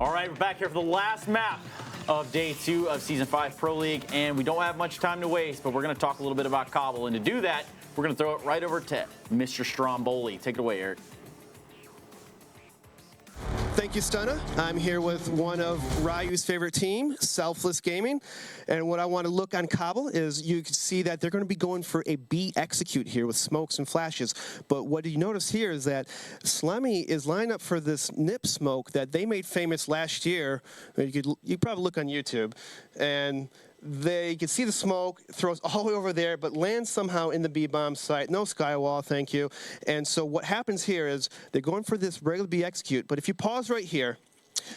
All right, we're back here for the last map of day 2 of Season 5 Pro League, and we don't have much time to waste, but we're going to talk a little bit about Cbble. And to do that, we're going to throw it right over to Mr. Stromboli. Take it away, Eric. Thank you, Stunna. I'm here with one of Ryu's favorite team, Selfless Gaming. And what I want to look on Cbble is you can see that they're going to be going for a B execute here with smokes and flashes. But what you notice here is that Slemmy is lined up for this nip smoke that they made famous last year. You probably look on YouTube. And you can see the smoke, throws all the way over there, but lands somehow in the B-bomb site. No skywall, thank you. And so what happens here is they're going for this regular B execute. But if you pause right here,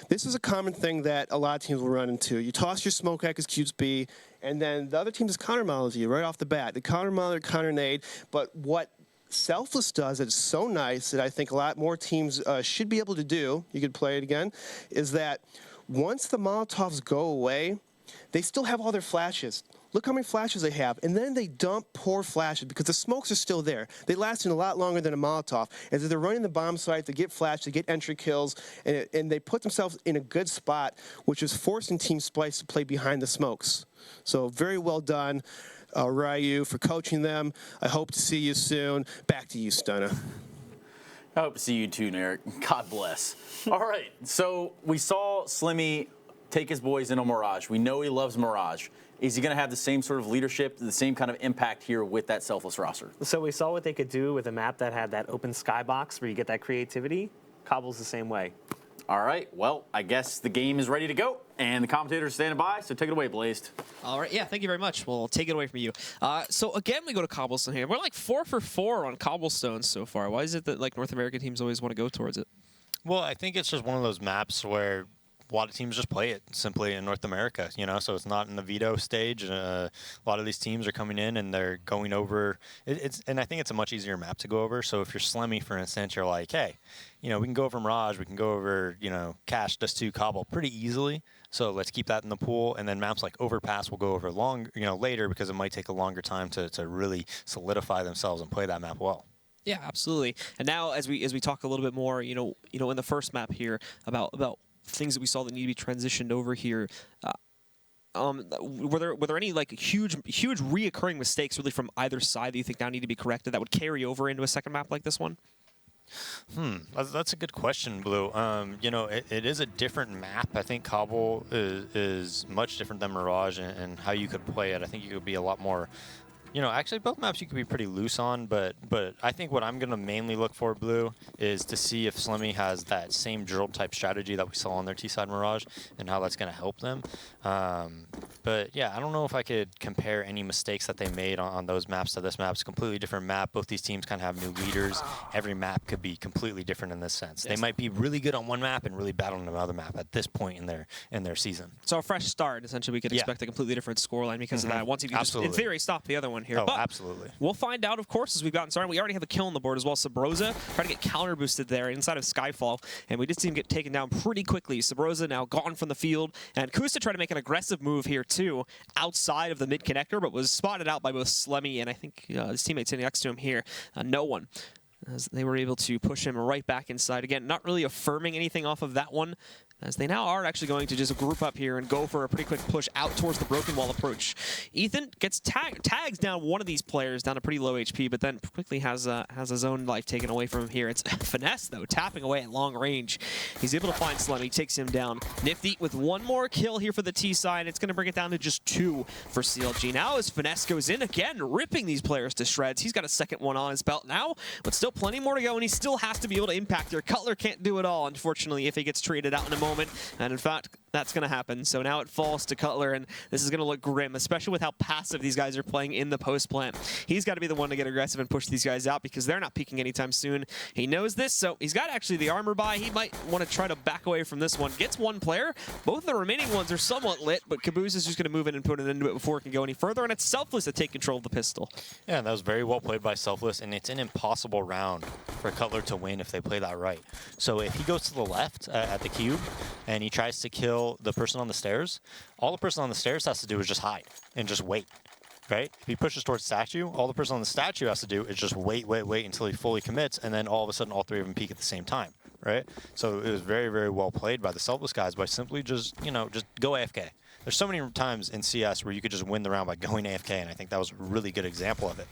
this is a common thing that a lot of teams will run into. You toss your smoke executes B, and then the other team just counter-models you right off the bat. The counter-model, counter-nade. But what Selfless does that is so nice that I think a lot more teams should be able to do, you could play it again, is that once the Molotovs go away, they still have all their flashes. Look how many flashes they have. And then they dump poor flashes because the smokes are still there. They last a lot longer than a Molotov. As they're running the bomb site, they get flash, they get entry kills, and they put themselves in a good spot, which is forcing Team Splice to play behind the smokes. So very well done, Ryu, for coaching them. I hope to see you soon. Back to you, Stunna. I hope to see you too, Eric. God bless. All right, so we saw Slimmy take his boys into Mirage. We know he loves Mirage. Is he going to have the same sort of leadership, the same kind of impact here with that Selfless roster? So we saw what they could do with a map that had that open skybox where you get that creativity. Cbble's the same way. All right, well, I guess the game is ready to go, and the commentators are standing by, so take it away, Blazed. All right, yeah, thank you very much. We'll take it away from you. So again, we go to Cobblestone here. We're like 4 for 4 on Cobblestone so far. Why is it that like North American teams always want to go towards it? Well, I think it's just one of those maps where a lot of teams just play it simply in North America, you know, so it's not in the veto stage. A lot of these teams are coming in and they're going over and I think it's a much easier map to go over. So if you're Slemmy, for instance, you're like, hey, you know, we can go over Mirage, we can go over, you know, Cash, Dust 2, Cbble pretty easily. So let's keep that in the pool. And then maps like Overpass will go over later because it might take a longer time to really solidify themselves and play that map well. Yeah, absolutely. And now as we talk a little bit more, you know, in the first map here about things that we saw that need to be transitioned over here. Were there any like huge reoccurring mistakes really from either side that you think now need to be corrected that would carry over into a second map like this one? That's a good question, Blue. You know, it is a different map. I think Cbble is much different than Mirage and how you could play it. I think you could be a lot more. You know, actually, both maps you could be pretty loose on, but I think what I'm going to mainly look for, Blue, is to see if Slemmy has that same drill-type strategy that we saw on their T-side Mirage and how that's going to help them. But, yeah, I don't know if I could compare any mistakes that they made on those maps to this map. It's a completely different map. Both these teams kind of have new leaders. Every map could be completely different in this sense. Yes. They might be really good on one map and really bad on another map at this point in their season. So a fresh start, essentially, we could expect a completely different scoreline because of that. Once you can just, in theory, stop the other one here. Oh, absolutely. We'll find out, of course, as we've gotten started. We already have a kill on the board as well. Sabrosa trying to get counter boosted there inside of Skyfall, and we did see him get taken down pretty quickly. Sabrosa now gone from the field, and Kusa tried to make an aggressive move here too, outside of the mid connector, but was spotted out by both Slemmy and I think his teammate sitting next to him here, no one. As they were able to push him right back inside. Again, not really affirming anything off of that one, as they now are actually going to just group up here and go for a pretty quick push out towards the broken wall approach. Ethan gets tags down one of these players down to pretty low HP, but then quickly has his own life taken away from him here. It's Finesse, though, tapping away at long range. He's able to find Slemmy, takes him down. Nifty with one more kill here for the T side. It's going to bring it down to just 2 for CLG. Now as Finesse goes in again, ripping these players to shreds. He's got a second one on his belt now, but still plenty more to go, and he still has to be able to impact here. Cutler can't do it all, unfortunately, if he gets traded out in a moment. And in fact, that's going to happen. So now it falls to Cutler, and this is going to look grim, especially with how passive these guys are playing in the post plant. He's got to be the one to get aggressive and push these guys out because they're not peeking anytime soon. He knows this, so he's got actually the armor by. He might want to try to back away from this one. Gets one player. Both the remaining ones are somewhat lit, but Caboose is just going to move in and put an end to it before it can go any further, and it's Selfless to take control of the pistol. Yeah, that was very well played by Selfless, and it's an impossible round for Cutler to win if they play that right. So if he goes to the left at the cube and he tries to kill the person on the stairs, all the person on the stairs has to do is just hide and just wait, right? If he pushes towards statue, all the person on the statue has to do is just wait until he fully commits, and then all of a sudden all 3 of them peek at the same time. right? So it was very, very well played by the Selfless guys by simply just, just go AFK. There's so many times in CS where you could just win the round by going AFK, and I think that was a really good example of it.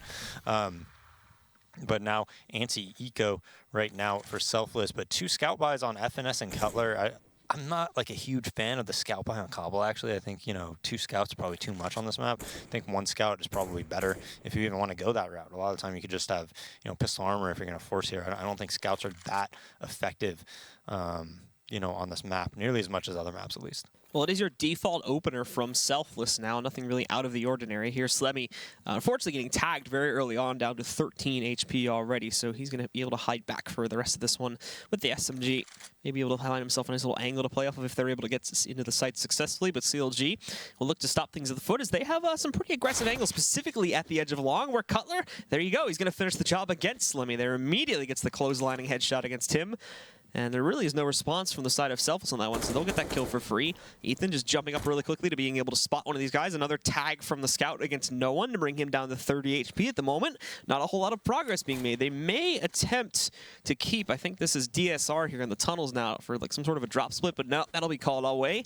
But now anti-eco right now for Selfless, but 2 scout buys on FNS and Cutler. I'm not like a huge fan of the scout buy on Cbble, actually. I think, 2 scouts is probably too much on this map. I think 1 scout is probably better if you even want to go that route. A lot of the time you could just have, pistol armor if you're going to force here. I don't think scouts are that effective, on this map, nearly as much as other maps at least. Well, it is your default opener from Selfless now. Nothing really out of the ordinary here. Slemmy, unfortunately, getting tagged very early on, down to 13 HP already, so he's going to be able to hide back for the rest of this one with the SMG. Maybe able to find himself a nice little angle to play off of if they're able to get into the site successfully, but CLG will look to stop things at the foot as they have some pretty aggressive angles, specifically at the edge of long, where Cutler, there you go, he's going to finish the job against Slemmy. There immediately gets the clotheslining headshot against him. And there really is no response from the side of Selfless on that one, so they'll get that kill for free. Ethan just jumping up really quickly to being able to spot one of these guys. Another tag from the scout against no one to bring him down to 30 HP at the moment. Not a whole lot of progress being made. They may attempt to keep, I think this is DSR here in the tunnels now for like some sort of a drop split, but no, that'll be called away.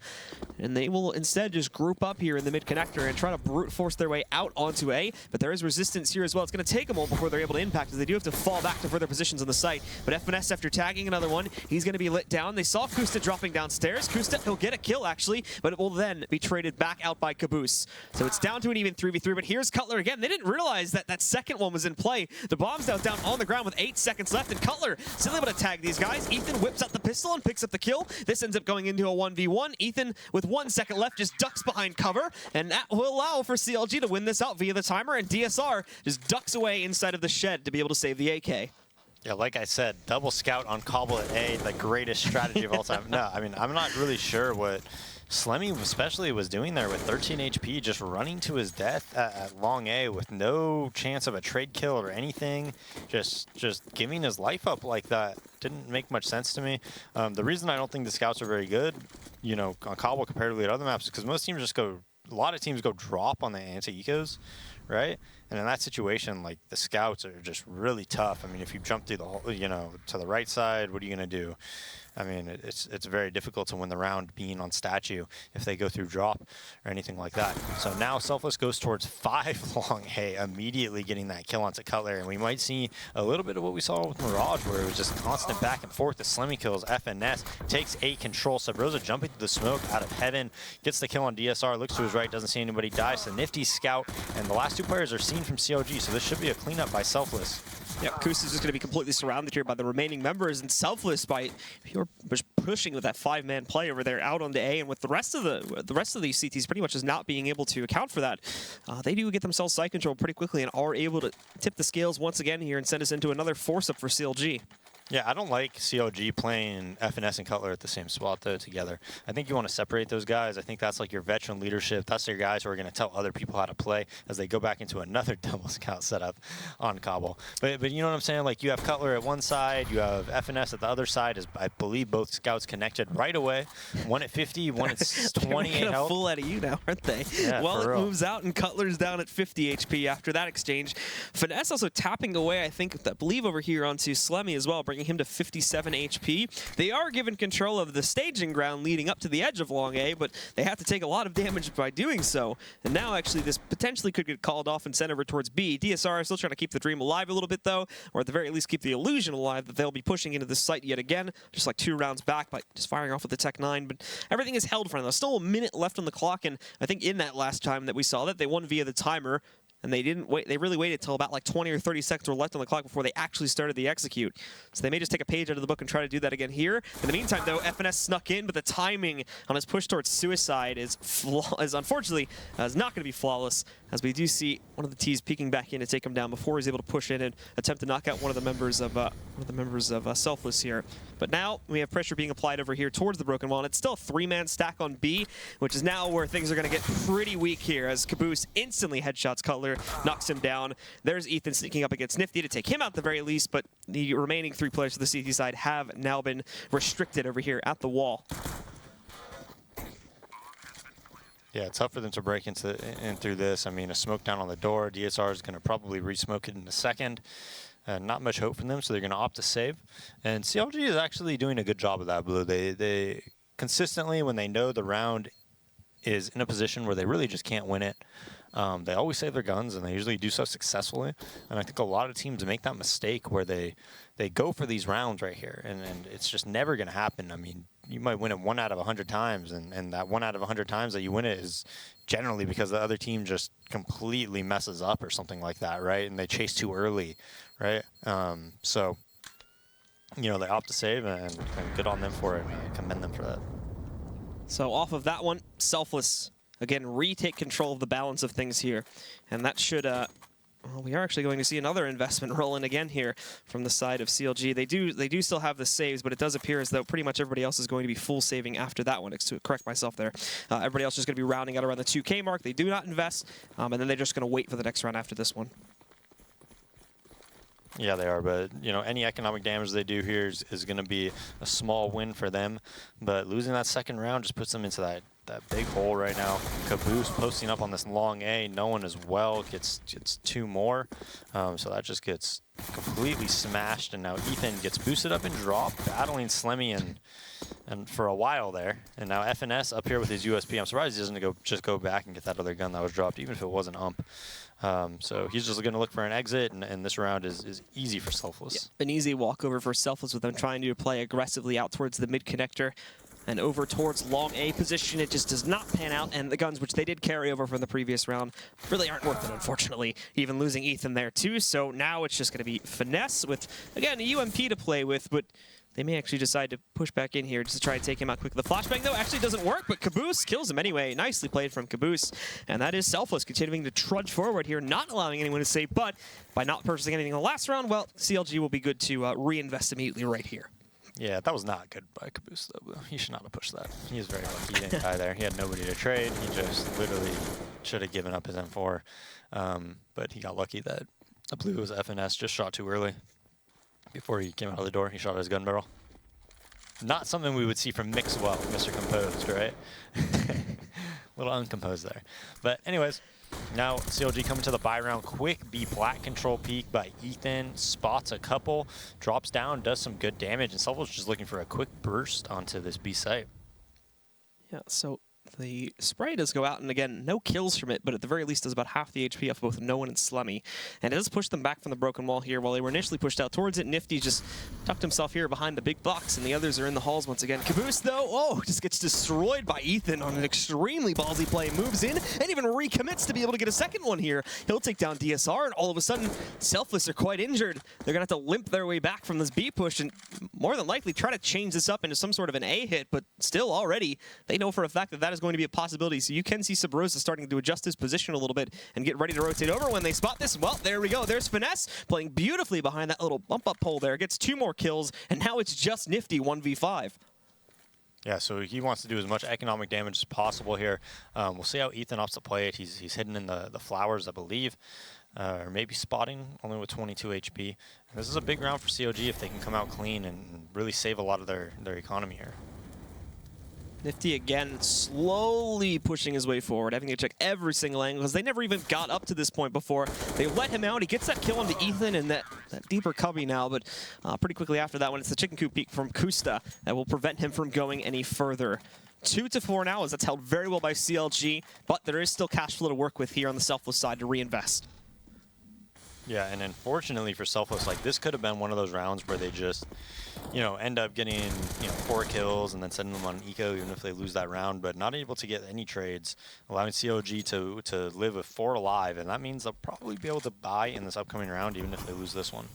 And they will instead just group up here in the mid connector and try to brute force their way out onto A. But there is resistance here as well. It's going to take a moment before they're able to impact, as they do have to fall back to further positions on the site. But FNS, after tagging another one, he's going to be lit down. They saw Kusta dropping downstairs. Kusta, he'll get a kill actually, but it will then be traded back out by Caboose. So it's down to an even 3v3, but here's Cutler again. They didn't realize that that second one was in play. The bomb's now down on the ground with 8 seconds left, and Cutler still able to tag these guys. Ethan whips out the pistol and picks up the kill. This ends up going into a 1v1. Ethan, with 1 second left, just ducks behind cover, and that will allow for CLG to win this out via the timer, and DSR just ducks away inside of the shed to be able to save the AK. Yeah, like I said, double scout on Cbble at A, the greatest strategy of all time. No, I mean, I'm not really sure what Slemmy especially was doing there with 13 HP, just running to his death at long A with no chance of a trade kill or anything, just giving his life up like that. Didn't make much sense to me. The reason I don't think the scouts are very good, on Cbble comparatively to other maps, is because most teams just go, a lot of teams go drop on the anti-ecos, right? And in that situation, like, the scouts are just really tough. I mean, if you jump through the whole, to the right side, what are you going to do? I mean, it's very difficult to win the round being on statue if they go through drop or anything like that. So now Selfless goes towards 5 long A, immediately getting that kill onto Cutler. And we might see a little bit of what we saw with Mirage, where it was just constant back and forth. The Slemmy kills FNS, takes 8 control. Subrosa jumping through the smoke out of heaven, gets the kill on DSR, looks to his right, doesn't see anybody, dies to Nifty Scout. And the last 2 players are seen from CLG, so this should be a cleanup by Selfless. Yeah, Kus is just going to be completely surrounded here by the remaining members, and Selfless by pure pushing with that 5-man play over there out on the A, and with the rest of these CTs pretty much just not being able to account for that, they do get themselves side control pretty quickly and are able to tip the scales once again here and send us into another force-up for CLG. Yeah, I don't like CLG playing FNS and Cutler at the same spot, though, together. I think you want to separate those guys. I think that's like your veteran leadership. That's your guys who are going to tell other people how to play as they go back into another double scout setup on Cbble. But you know what I'm saying? Like, you have Cutler at one side, you have FNS at the other side, as I believe both scouts connected right away. One at 50, one at 28 They're health. full out of you now, aren't they? Yeah, well, it real. moves out, and Cutler's down at 50 HP after that exchange. Finesse also tapping away, I believe over here onto Slemmy as well, bringing him to 57 HP. They are given control of the staging ground leading up to the edge of long A, but they have to take a lot of damage by doing so. And now, actually, this potentially could get called off and sent over towards B. DSR is still trying to keep the dream alive a little bit, though, or at the very least keep the illusion alive that they'll be pushing into this site yet again, just like 2 rounds back by just firing off with the Tech 9. But everything is held for them. There's still a minute left on the clock, and I think in that last time that we saw that, they won via the timer. And they didn't wait. They really waited till about like 20 or 30 seconds were left on the clock before they actually started the execute. So they may just take a page out of the book and try to do that again here. In the meantime, though, FNS snuck in, but the timing on his push towards suicide is unfortunately is not going to be flawless, as we do see one of the T's peeking back in to take him down before he's able to push in and attempt to knock out one of the members of Selfless here. But now we have pressure being applied over here towards the Broken Wall, and it's still a 3-man stack on B, which is now where things are going to get pretty weak here, as Caboose instantly headshots Cutler, knocks him down. There's Ethan sneaking up against Nifty to take him out at the very least, but the remaining 3 players for the CT side have now been restricted over here at the wall. Yeah, it's tough for them to break in through this. I mean, a smoke down on the door. DSR is going to probably re-smoke it in a second. not much hope from them, so they're going to opt to save. And CLG is actually doing a good job of that, Blue. They consistently, when they know the round is in a position where they really just can't win it, they always save their guns, and they usually do so successfully. And I think a lot of teams make that mistake where they go for these rounds right here, and it's just never going to happen. I mean, you might win it 1 out of 100 times, and that 1 out of 100 times that you win it is generally because the other team just completely messes up or something like that, right? And they chase too early, right? So, you know, they opt to save, and good on them for it. I commend them for that. So off of that one, Selfless, again, retake control of the balance of things here. And that should, well, we are actually going to see another investment roll in again here from the side of CLG. They do still have the saves, but it does appear as though pretty much everybody else is going to be full saving after that one. To correct myself there. Everybody else is just going to be rounding out around the 2K mark. They do not invest, and then they're just going to wait for the next round after this one. Yeah, they are, but you know, any economic damage they do here is going to be a small win for them. But losing that second round just puts them into that big hole right now. Caboose posting up on this long A, no one as well, gets 2 more. So that just gets completely smashed, and now Ethan gets boosted up and dropped, battling Slemmy and for a while there. And now FNS up here with his USP. I'm surprised he doesn't just go back and get that other gun that was dropped, even if it wasn't ump. So he's just going to look for an exit, and this round is easy for Selfless. Yeah, an easy walkover for Selfless with them trying to play aggressively out towards the mid connector and over towards long A position. It just does not pan out, and the guns which they did carry over from the previous round really aren't worth it, unfortunately, even losing Ethan there too. So now it's just going to be Finesse with, again, a UMP to play with, but they may actually decide to push back in here just to try and take him out quick. The flashbang, though, actually doesn't work, but Caboose kills him anyway. Nicely played from Caboose. And that is Selfless continuing to trudge forward here, not allowing anyone to save, but by not purchasing anything in the last round, well, CLG will be good to reinvest immediately right here. Yeah, that was not good by Caboose, though. He should not have pushed that. He was very lucky he didn't die there. He had nobody to trade. He just literally should have given up his M4. But he got lucky that I believe it was FNS just shot too early. Before he came out of the door, he shot his gun barrel. Not something we would see from Mixwell, Mr. Composed, right? A little uncomposed there. But anyways, now CLG coming to the buy round. Quick B plat control peek by Ethan. Spots a couple, drops down, does some good damage, and Selfless just looking for a quick burst onto this B site. Yeah, so the spray does go out, and again, no kills from it, but at the very least does about half the HP off both No One and Slemmy. And it does push them back from the broken wall here. While they were initially pushed out towards it, Nifty just tucked himself here behind the big box, and the others are in the halls once again. Caboose, though, just gets destroyed by Ethan on an extremely ballsy play. Moves in and even recommits to be able to get a second one here. He'll take down DSR, and all of a sudden, Selfless are quite injured. They're going to have to limp their way back from this B push, and more than likely try to change this up into some sort of an A hit, but still already, they know for a fact that that is going to be a possibility. So you can see Sabrosa starting to adjust his position a little bit and get ready to rotate over when they spot this. Well, there we go. There's Finesse playing beautifully behind that little bump up pole there. Gets 2 more kills, and now it's just Nifty 1v5. Yeah, so he wants to do as much economic damage as possible here. We'll see how Ethan opts to play it. He's hidden in the flowers, I believe, or maybe spotting, only with 22 HP. And this is a big round for CLG if they can come out clean and really save a lot of their economy here. Nifty again slowly pushing his way forward, having to check every single angle because they never even got up to this point before. They let him out. He gets that kill onto Ethan and that deeper cubby now, but pretty quickly after that one, it's the chicken coop peek from Kusta that will prevent him from going any further. 2-4 now, as that's held very well by CLG, but there is still cash flow to work with here on the Selfless side to reinvest. Yeah, and unfortunately for Selfless, like this could have been one of those rounds where they just, you know, end up getting, 4 kills and then sending them on eco even if they lose that round, but not able to get any trades, allowing CLG to live with 4 alive, and that means they'll probably be able to buy in this upcoming round even if they lose this one.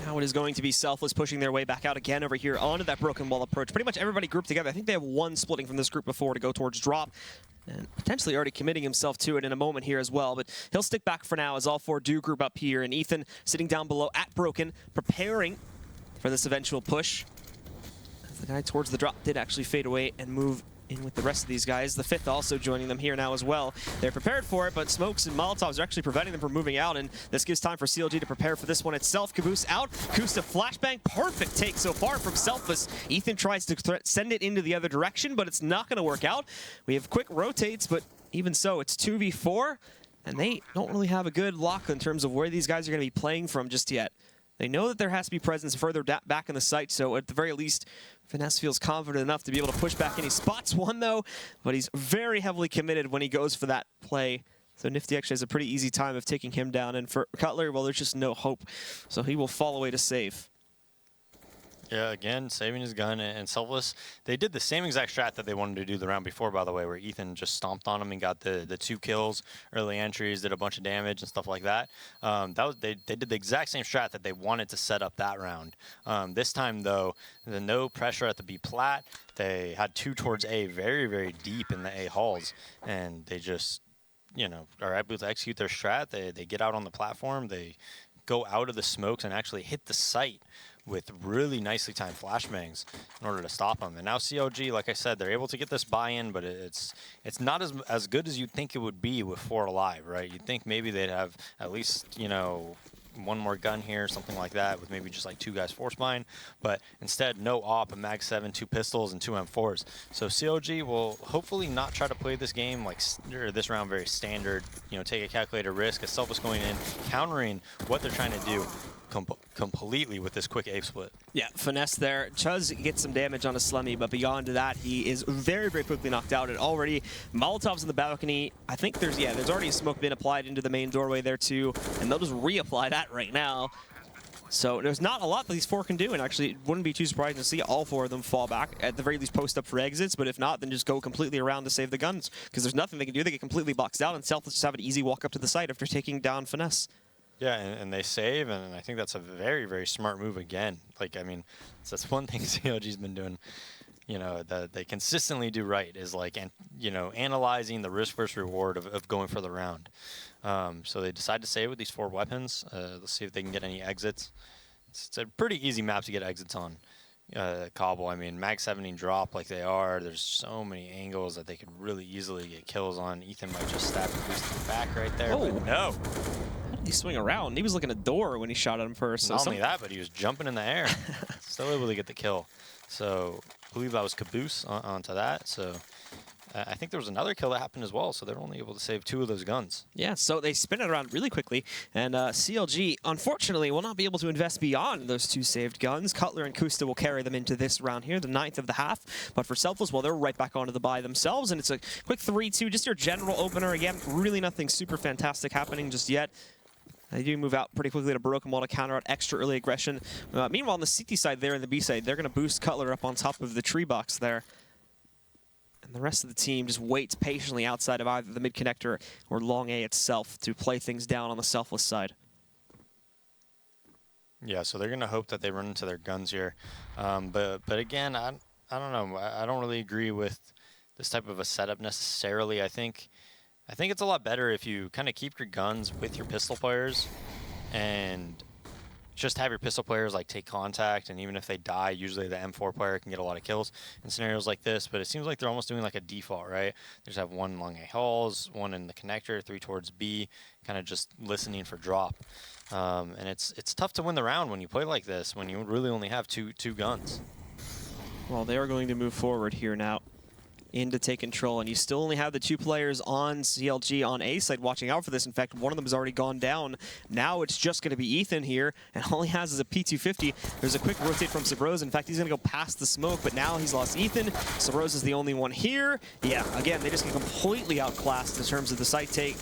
Now it is going to be Selfless pushing their way back out again over here onto that broken wall approach. Pretty much everybody grouped together. I think they have 1 splitting from this group before to go towards drop. And potentially already committing himself to it in a moment here as well. But he'll stick back for now as all 4 do group up here. And Ethan sitting down below at broken, preparing for this eventual push. As the guy towards the drop did actually fade away and move in with the rest of these guys. The 5th also joining them here now as well. They're prepared for it, but smokes and Molotovs are actually preventing them from moving out, and this gives time for CLG to prepare for this one itself. Caboose out, Kusta flashbang, perfect take so far from Selfless. Ethan tries to send it into the other direction, but it's not going to work out. We have quick rotates, but even so, it's 2v4. And they don't really have a good lock in terms of where these guys are going to be playing from just yet. They know that there has to be presence further back in the site, so at the very least, Finesse feels confident enough to be able to push back in. He spots one, though, but he's very heavily committed when he goes for that play. So Nifty actually has a pretty easy time of taking him down. And for Cutler, well, there's just no hope. So he will fall away to save. Yeah, again, saving his gun and Selfless. They did the same exact strat that they wanted to do the round before, by the way, where Ethan just stomped on him and got the 2 kills, early entries, did a bunch of damage and stuff like that. They did the exact same strat that they wanted to set up that round. This time, though, the no pressure at the B plat. They had 2 towards A, very, very deep in the A halls, and they just, you know, are able to execute their strat. They get out on the platform, they go out of the smokes and actually hit the site with really nicely timed flashbangs in order to stop them. And now CLG, like I said, they're able to get this buy-in, but it's not as good as you'd think it would be with 4 alive, right? You'd think maybe they'd have at least, you know, 1 more gun here, something like that, with maybe just like 2 guys force mine. But instead, no op, a mag 7, 2 pistols, and 2 M4s. So CLG will hopefully not try to play this game like, or this round very standard, you know, take a calculated risk. As Selfless going in, countering what they're trying to do completely with this quick A split. Yeah, Finesse there. Chuz gets some damage on a Slemmy, but beyond that, he is very, very quickly knocked out. And already, Molotov's in the balcony. I think there's already a smoke been applied into the main doorway there too, and they'll just reapply that right now. So there's not a lot that these 4 can do, and actually it wouldn't be too surprising to see all 4 of them fall back, at the very least post up for exits, but if not, then just go completely around to save the guns, because there's nothing they can do. They get completely boxed out, and Selfless just have an easy walk up to the site after taking down Finesse. Yeah, and they save, and I think that's a very, very smart move again. Like, I mean, that's one thing CLG's been doing, you know, that they consistently do right, is like, you know, analyzing the risk versus reward of going for the round. So they decide to save with these 4 weapons. Let's see if they can get any exits. It's a pretty easy map to get exits on. Cbble, I mean, mag 17 drop like they are. There's so many angles that they could really easily get kills on. Ethan might just stab the boost in the back right there, but no. How did he swing around? He was looking at a door when he shot at him first. Not only that, but he was jumping in the air. Still able to get the kill. So I believe that was Caboose onto that. So I think there was another kill that happened as well, so they're only able to save 2 of those guns. Yeah, so they spin it around really quickly, and CLG, unfortunately, will not be able to invest beyond those 2 saved guns. Cutler and Kusta will carry them into this round here, the 9th of the half, but for Selfless, well, they're right back onto the buy themselves, and it's a quick 3-2, just your general opener. Again, really nothing super fantastic happening just yet. They do move out pretty quickly to Broken Wall to counter out extra early aggression. Meanwhile, on the CT side there and the B side, they're going to boost Cutler up on top of the tree box there. And the rest of the team just waits patiently outside of either the mid-connector or long A itself to play things down on the Selfless side. Yeah, so they're going to hope that they run into their guns here. But again, I don't know. I don't really agree with this type of a setup necessarily. I think it's a lot better if you kind of keep your guns with your pistol players and just have your pistol players like take contact, and even if they die, usually the M4 player can get a lot of kills in scenarios like this. But it seems like they're almost doing like a default, right? They just have 1 long A halls, 1 in the connector, 3 towards B, kind of just listening for drop. And it's tough to win the round when you play like this, when you really only have two guns. Well, they are going to move forward here now in to take control, and you still only have the 2 players on CLG on A side watching out for this. In fact, one of them has already gone down. Now it's just going to be Ethan here, and all he has is a P250. There's a quick rotate from Cbble. In fact, he's going to go past the smoke, but now he's lost Ethan. Cbble is the only one here. Yeah, again, they just get completely outclassed in terms of the site take,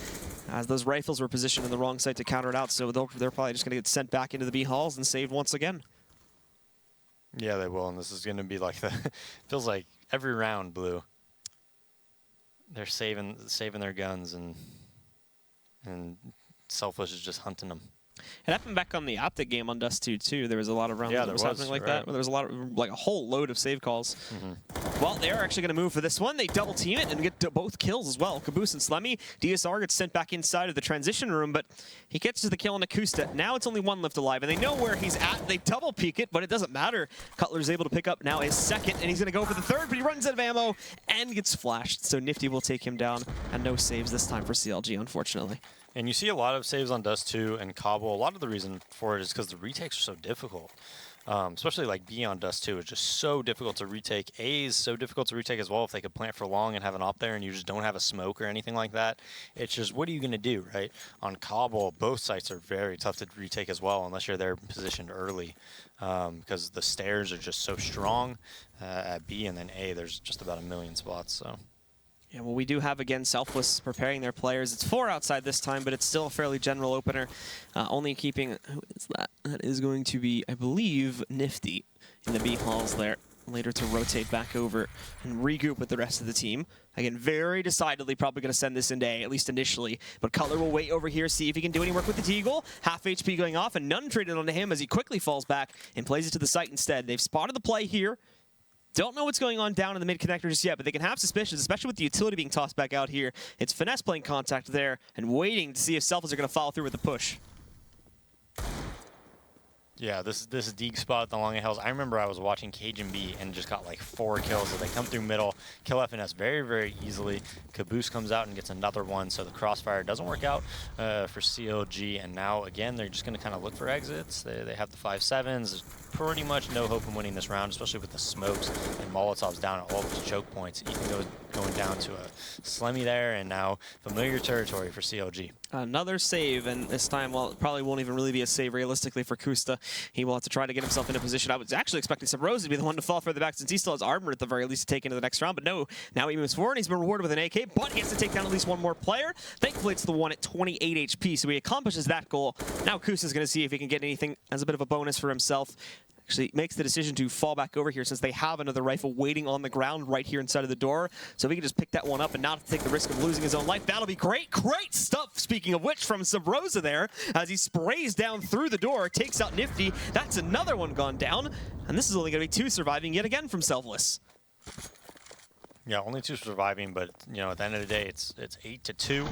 as those rifles were positioned in the wrong site to counter it out, so they're probably just going to get sent back into the B halls and saved once again. Yeah, they will, and this is going to be like the feels like every round, Blue. They're saving their guns, and Selfless is just hunting them. It happened back on the Optic game on Dust 2 too. There was a lot of rounds that was happening like that. Where there was a lot of, like a whole load of save calls. Well, they are actually going to move for this one. They double team it and get both kills as well. Caboose and Slemmy. DSR gets sent back inside of the transition room, but he gets to the kill on Akusta. Now it's only 1 left alive, and they know where he's at. They double peek it, but it doesn't matter. Cutler's able to pick up now his 2nd, and he's going to go for the 3rd, but he runs out of ammo and gets flashed. So Nifty will take him down, and no saves this time for CLG, unfortunately. And you see a lot of saves on Dust 2 and Cbble. A lot of the reason for it is because the retakes are so difficult. especially like B on Dust 2 is just so difficult to retake. A is so difficult to retake as well if they could plant for long and have an op there and you just don't have a smoke or anything like that. It's just, what are you going to do, right? On Cbble, both sites are very tough to retake as well unless you're there positioned early, because the stairs are just so strong at B, and then A, there's just about a million spots. So. Yeah, well, we do have, again, Selfless preparing their players. It's 4 outside this time, but it's still a fairly general opener. Only keeping, who is that? That is going to be, I believe, Nifty in the B halls there. Later to rotate back over and regroup with the rest of the team. Again, very decidedly probably going to send this into A, at least initially. But Cutler will wait over here, see if he can do any work with the Deagle. Half HP going off, and none traded onto him as he quickly falls back and plays it to the site instead. They've spotted the play here. Don't know what's going on down in the mid connector just yet, but they can have suspicions, especially with the utility being tossed back out here. It's Finesse playing contact there and waiting to see if Selfless are going to follow through with the push. Yeah, this Deeg spot at the Long Hills. I remember I was watching Cajun B and just got like 4 kills. So they come through middle, kill FNS very, very easily. Caboose comes out and gets another one. So the crossfire doesn't work out for CLG. And now, again, they're just going to kind of look for exits. They have the 5-7s. There's pretty much no hope of winning this round, especially with the smokes and Molotovs down at all those choke points. Ethan going down to a Slemmy there, and now familiar territory for CLG. Another save, and this time, well, it probably won't even really be a save realistically for Kusta. He will have to try to get himself in a position. I was actually expecting Subrosa to be the one to fall further back since he still has armor at the very least to take into the next round, but no. Now he moves forward, and he's been rewarded with an AK, but he has to take down at least one more player. Thankfully, it's the one at 28 HP, so he accomplishes that goal. Now Kusta's going to see if he can get anything as a bit of a bonus for himself. Actually makes the decision to fall back over here since they have another rifle waiting on the ground right here inside of the door. So if he can just pick that one up and not take the risk of losing his own life, that'll be great. Great stuff, speaking of which, from Subrosa there as he sprays down through the door, takes out Nifty. That's another one gone down. And this is only going to be 2 surviving yet again from Selfless. Yeah, only 2 surviving, but you know, at the end of the day, it's 8-2,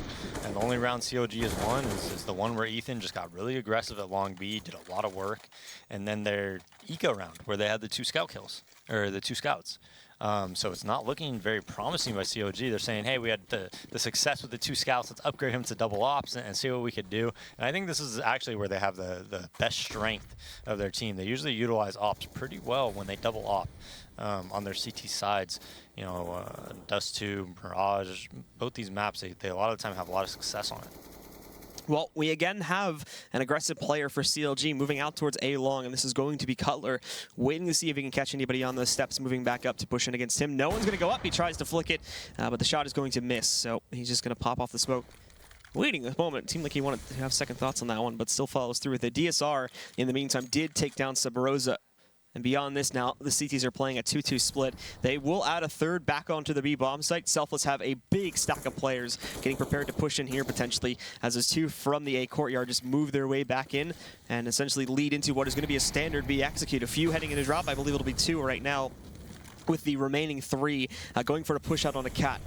and the only round CLG has won is the one where Ethan just got really aggressive at Long B, did a lot of work, and then their eco round where they had the 2 scout kills, or the 2 scouts. So it's not looking very promising by CLG. They're saying, hey, we had the success with the 2 scouts. Let's upgrade him to double ops and see what we could do. And I think this is actually where they have the best strength of their team. They usually utilize ops pretty well when they double op on their CT sides. You know, Dust 2, Mirage, both these maps, they a lot of the time have a lot of success on it. Well, we again have an aggressive player for CLG moving out towards A long, and this is going to be Cutler, waiting to see if he can catch anybody on those steps, moving back up to push in against him. No one's going to go up. He tries to flick it, but the shot is going to miss, so he's just going to pop off the smoke. Waiting a moment. It seemed like he wanted to have second thoughts on that one, but still follows through with it. DSR, in the meantime, did take down Subrosa. And beyond this now, the CTs are playing a 2-2 split. They will add a third back onto the B bomb site. Selfless have a big stack of players getting prepared to push in here potentially, as those 2 from the A courtyard just move their way back in and essentially lead into what is going to be a standard B execute. A few heading into drop. I believe it'll be 2 right now, with the remaining 3 going for a push out on a cat.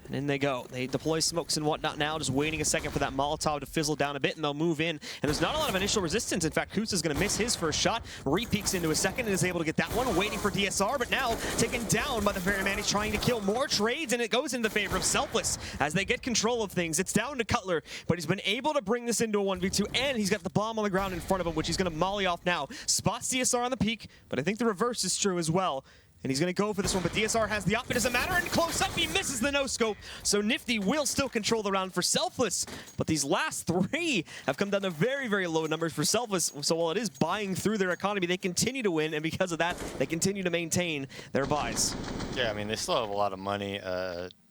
And in they go. They deploy smokes and whatnot now, just waiting a second for that Molotov to fizzle down a bit, and they'll move in. And there's not a lot of initial resistance. In fact, Kusa's going to miss his first shot, re-peeks into a second, and is able to get that one, waiting for DSR, but now taken down by the Ferryman. He's trying to kill more trades, and it goes in the favor of Selfless as they get control of things. It's down to Cutler, but he's been able to bring this into a 1v2, and he's got the bomb on the ground in front of him, which he's going to molly off now. Spots DSR on the peak, but I think the reverse is true as well. And he's going to go for this one, but DSR has the op. It doesn't matter, and close up, he misses the no-scope. So Nifty will still control the round for Selfless, but these last 3 have come down to very, very low numbers for Selfless. So while it is buying through their economy, they continue to win, and because of that, they continue to maintain their buys. Yeah, I mean, they still have a lot of money.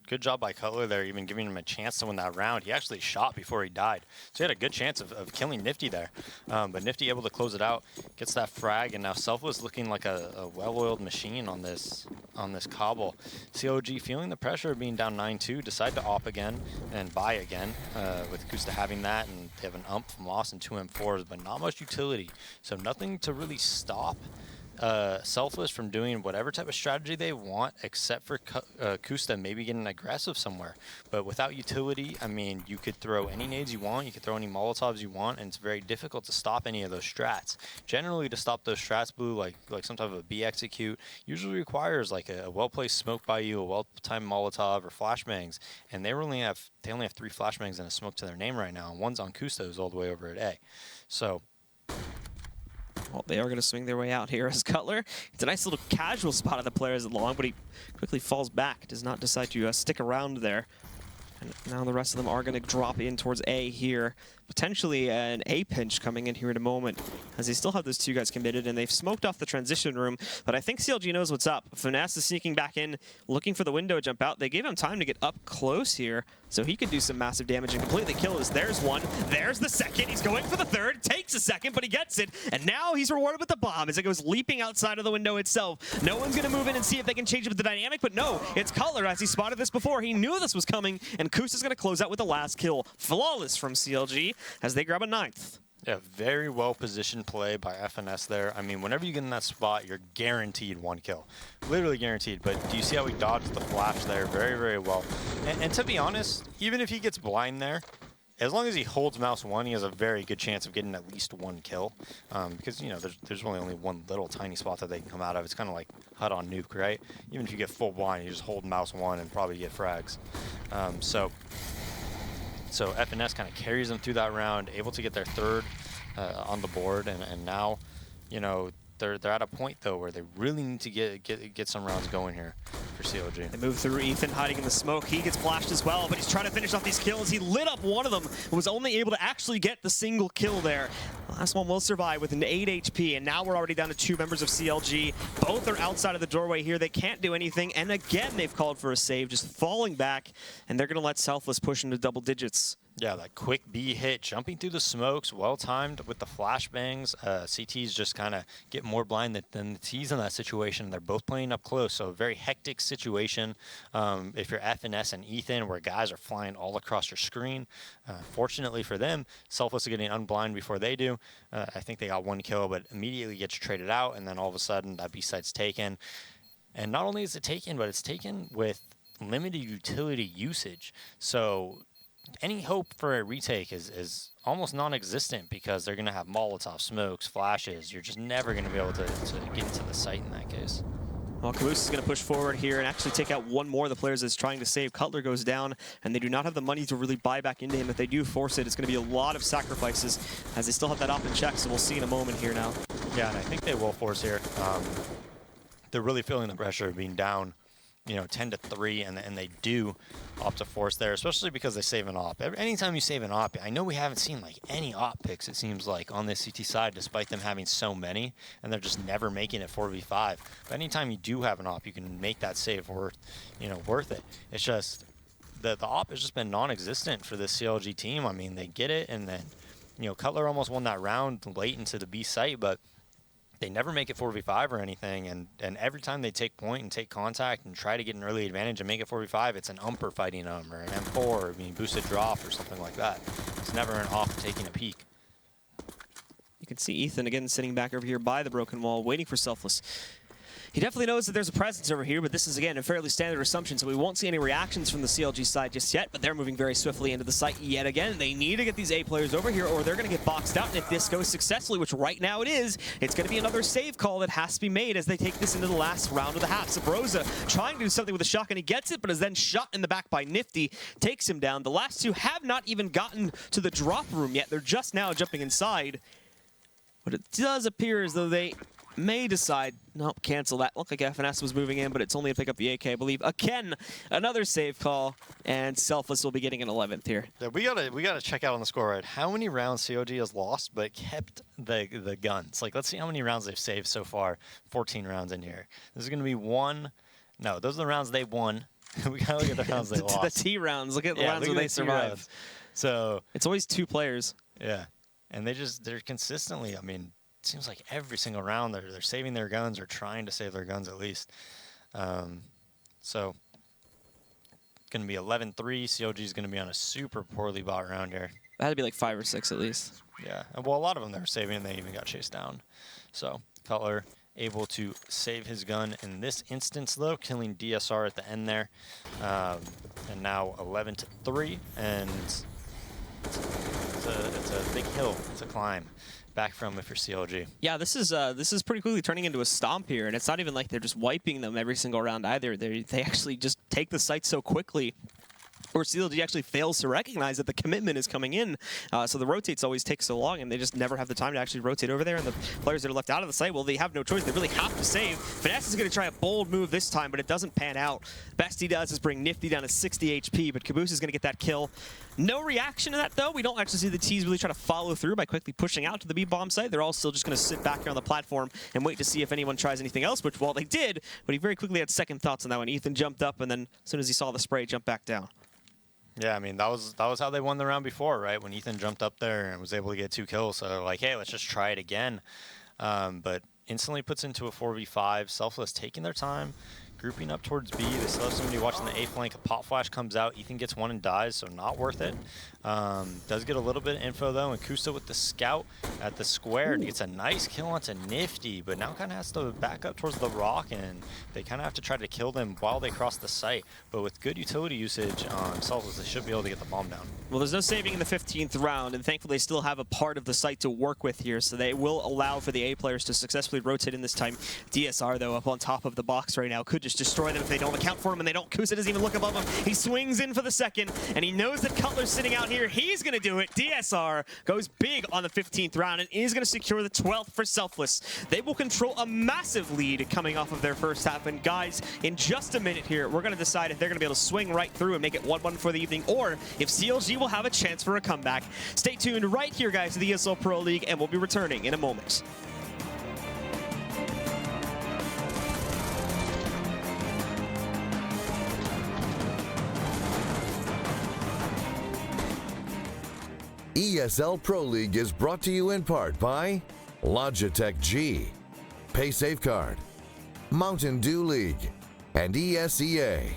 Good job by Cutler there, even giving him a chance to win that round. He actually shot before he died. So he had a good chance of killing Nifty there. But Nifty able to close it out, gets that frag, and now Selfless looking like a well-oiled machine on this Cbble. CLG feeling the pressure of being down 9-2, decide to op again and buy again, with Kusta having that, and they have an ump from Lost and 2 M4s, but not much utility. So nothing to really stop Selfless from doing whatever type of strategy they want, except for Kusta maybe getting aggressive somewhere. But without utility, I mean, you could throw any nades you want, you could throw any Molotovs you want, and it's very difficult to stop any of those strats. Generally, to stop those strats, Blue, like some type of a B execute, usually requires like a well-placed smoke by you, a well-timed Molotov, or flashbangs. And they only have 3 flashbangs and a smoke to their name right now, and one's on Kusta, who's all the way over at A. So Well, they are going to swing their way out here as Cutler. It's a nice little casual spot of the player as long, but he quickly falls back, does not decide to stick around there. And now the rest of them are going to drop in towards A here. Potentially an A pinch coming in here in a moment, as they still have those two guys committed, and they've smoked off the transition room. But I think CLG knows what's up. Finesse is sneaking back in, looking for the window to jump out. They gave him time to get up close here, so he could do some massive damage and completely kill us. There's one. There's the second. He's going for the third. Takes a second, but he gets it. And now he's rewarded with the bomb as it goes leaping outside of the window itself. No one's going to move in and see if they can change up the dynamic, but no, it's Cutler as he spotted this before. He knew this was coming, and Kus is going to close out with the last kill. Flawless from CLG as they grab a 9th. Yeah, very well positioned play by FNS there. I mean, whenever you get in that spot, you're guaranteed 1 kill. Literally guaranteed. But do you see how he dodged the flash there very, very well? And to be honest, even if he gets blind there, as long as he holds mouse 1, he has a very good chance of getting at least 1 kill. Because, you know, there's really only one little tiny spot that they can come out of. It's kind of like HUD on Nuke, right? Even if you get full blind, you just hold mouse 1 and probably get frags. So FNS kind of carries them through that round, able to get their 3rd on the board, and now, you know, they're at a point though where they really need to get some rounds going here for CLG. They move through Ethan hiding in the smoke. He gets flashed as well, but he's trying to finish off these kills. He lit up one of them, but was only able to actually get the single kill there. The last one will survive with an 8 HP, and now we're already down to 2 members of CLG. Both are outside of the doorway here. They can't do anything, and again, they've called for a save, just falling back, and they're going to let Selfless push into double digits. Yeah, that quick B hit, jumping through the smokes, well-timed with the flashbangs. CTs just kind of get more blind than the Ts in that situation. They're both playing up close, so a very hectic situation. If you're FNS and Ethan, where guys are flying all across your screen. Fortunately for them, Selfless is getting unblind before they do. I think they got 1 kill, but immediately gets traded out, and then all of a sudden that B-site's taken. And not only is it taken, but it's taken with limited utility usage. So any hope for a retake is almost non-existent because they're going to have Molotov, smokes, flashes. You're just never going to be able to get into the site in that case. Well, Caboose is going to push forward here and actually take out one more of the players that's trying to save. Cutler goes down, and they do not have the money to really buy back into him. If they do force it, it's going to be a lot of sacrifices, as they still have that op in check, so we'll see in a moment here now. Yeah, and I think they will force here. They're really feeling the pressure of being down, you know, 10-3, and they do opt to force there, especially because they save an op. Anytime you save an op, I know we haven't seen like any op picks, it seems like, on the CT side, despite them having so many, and they're just never making it 4v5. But anytime you do have an op, you can make that save worth it. It's just the op has just been non-existent for this CLG team. I mean, they get it, and then, you know, Cutler almost won that round late into the B site, but they never make it 4v5 or anything, and every time they take point and take contact and try to get an early advantage and make it 4v5, it's an umper fighting them, or an M4 or being boosted drop or something like that. It's never an off taking a peek. You can see Ethan again sitting back over here by the broken wall, waiting for Selfless. He definitely knows that there's a presence over here, but this is, again, a fairly standard assumption, so we won't see any reactions from the CLG side just yet, but they're moving very swiftly into the site yet again. They need to get these A players over here, or they're going to get boxed out, and if this goes successfully, which right now it is, it's going to be another save call that has to be made as they take this into the last round of the half. Sabrosa trying to do something with a shotgun. He gets it, but is then shot in the back by Nifty, takes him down. The last two have not even gotten to the drop room yet. They're just now jumping inside, but it does appear as though they may decide, nope, cancel that. Looked like FNS was moving in, but it's only to pick up the AK, I believe. Again, another save call, and Selfless will be getting an 11th here. Yeah, we gotta check out on the score, right? How many rounds COG has lost but kept the guns? Like, let's see how many rounds they've saved so far. 14 rounds in here. This is gonna be one. No, those are the rounds they won. We gotta look at the rounds they lost. The T rounds. Look at the rounds where they survived. So it's always 2 players. Yeah, and they're consistently. I mean, it seems like every single round they're saving their guns or trying to save their guns at least. So going to be 11-3. CLG is going to be on a super poorly bought round here. That had to be like 5 or 6 at least. Yeah, well, a lot of them they were saving and they even got chased down. So Cutler able to save his gun in this instance though, killing DSR at the end there. And now 11-3, and it's a big hill to climb back from if you're CLG. Yeah, this is pretty quickly turning into a stomp here, and it's not even like they're just wiping them every single round either. They actually just take the site so quickly. or CLG actually fails to recognize that the commitment is coming in. So the rotates always take so long, and they just never have the time to actually rotate over there. And the players that are left out of the site, well, they have no choice. They really have to save. Finesse is going to try a bold move this time, but it doesn't pan out. Best he does is bring Nifty down to 60 HP, but Caboose is going to get that kill. No reaction to that, though. We don't actually see the T's really try to follow through by quickly pushing out to the B-bomb site. They're all still just going to sit back here on the platform and wait to see if anyone tries anything else, which, well, they did, but he very quickly had second thoughts on that one. Ethan jumped up, and then as soon as he saw the spray, jumped back down. Yeah, I mean, that was how they won the round before, right? When Ethan jumped up there and was able to get 2 kills. So they're like, hey, let's just try it again. But instantly puts into a 4v5. Selfless taking their time, grouping up towards B. They still have somebody watching the A flank. A pop flash comes out. Ethan gets 1 and dies, so not worth it. Does get a little bit of info, though. And Kusta with the scout at the square gets a nice kill onto Nifty, but now kind of has to back up towards the rock, and they kind of have to try to kill them while they cross the site. But with good utility usage on Selfless, they should be able to get the bomb down. Well, there's no saving in the 15th round, and thankfully they still have a part of the site to work with here, so they will allow for the A players to successfully rotate in this time. DSR, though, up on top of the box right now, could just destroy them if they don't account for him, and they don't. Kusa doesn't even look above him. He swings in for the second, and he knows that Cutler's sitting out here. He's going to do it. DSR goes big on the 15th round and is going to secure the 12th for Selfless. They will control a massive lead coming off of their first half, and guys, in just a minute here, we're going to decide if they're going to be able to swing right through and make it 1-1 for the evening, or if CLG will have a chance for a comeback. Stay tuned right here, guys, to the ESL Pro League, and we'll be returning in a moment. ESL Pro League is brought to you in part by Logitech G, Pay Safeguard, Mountain Dew League, and ESEA.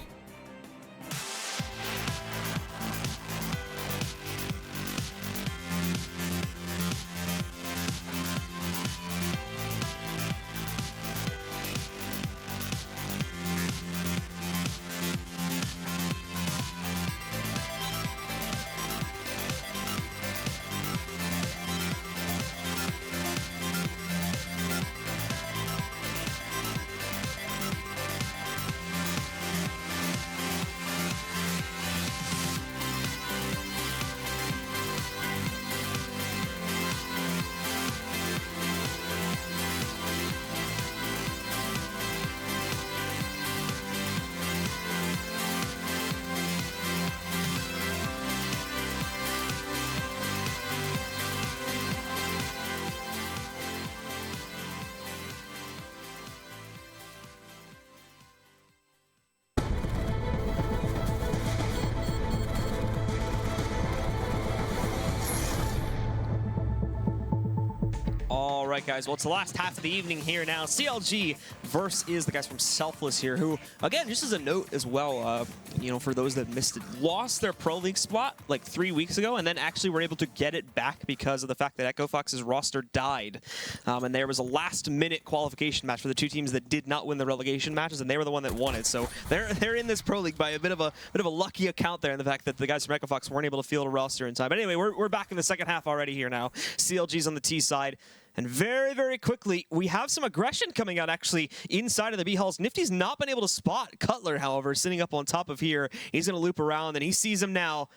All right, guys. Well, it's the last half of the evening here now. CLG versus the guys from Selfless here, who, again, just as a note as well, you know, for those that missed it, lost their Pro League spot like 3 weeks ago, and then actually were able to get it back because of the fact that Echo Fox's roster died. And there was a last-minute qualification match for the two teams that did not win the relegation matches, and they were the one that won it. So they're in this Pro League by a bit of a lucky account there, in the fact that the guys from Echo Fox weren't able to field a roster in time. But anyway, we're back in the second half already here now. CLG's on the T side. And very, very quickly, we have some aggression coming out, actually, inside of the B-Halls. Nifty's not been able to spot Cutler, however, sitting up on top of here. He's going to loop around, and he sees him now.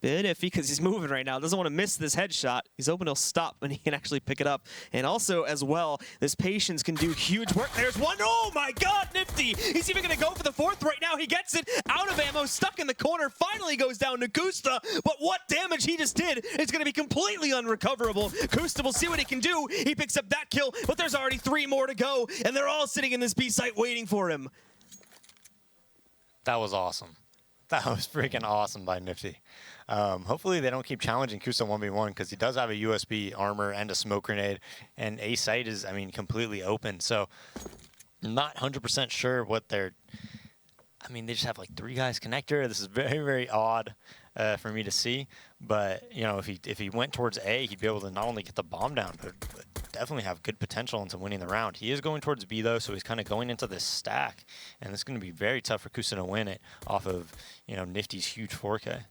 Bit iffy because he's moving right now. Doesn't want to miss this headshot. He's hoping he'll stop and he can actually pick it up. And also, as well, this patience can do huge work. There's one. Oh, my God, Nifty. He's even going to go for the fourth right now. He gets it out of ammo, stuck in the corner. Finally goes down to Kusta. But what damage he just did is going to be completely unrecoverable. Kusta will see what he can do. He picks up that kill, but there's already 3 more to go. And they're all sitting in this B site waiting for him. That was awesome. That was freaking awesome by Nifty. Hopefully they don't keep challenging Kusa 1v1, because he does have a USB armor and a smoke grenade, and A site is, I mean, completely open. So I'm not 100% sure what they're... I mean, they just have like 3 guys connector. This is very, very odd for me to see. But, you know, if he went towards A, he'd be able to not only get the bomb down, but definitely have good potential into winning the round. He is going towards B, though, so he's kind of going into this stack. And it's going to be very tough for Kusa to win it off of, you know, Nifty's huge 4K.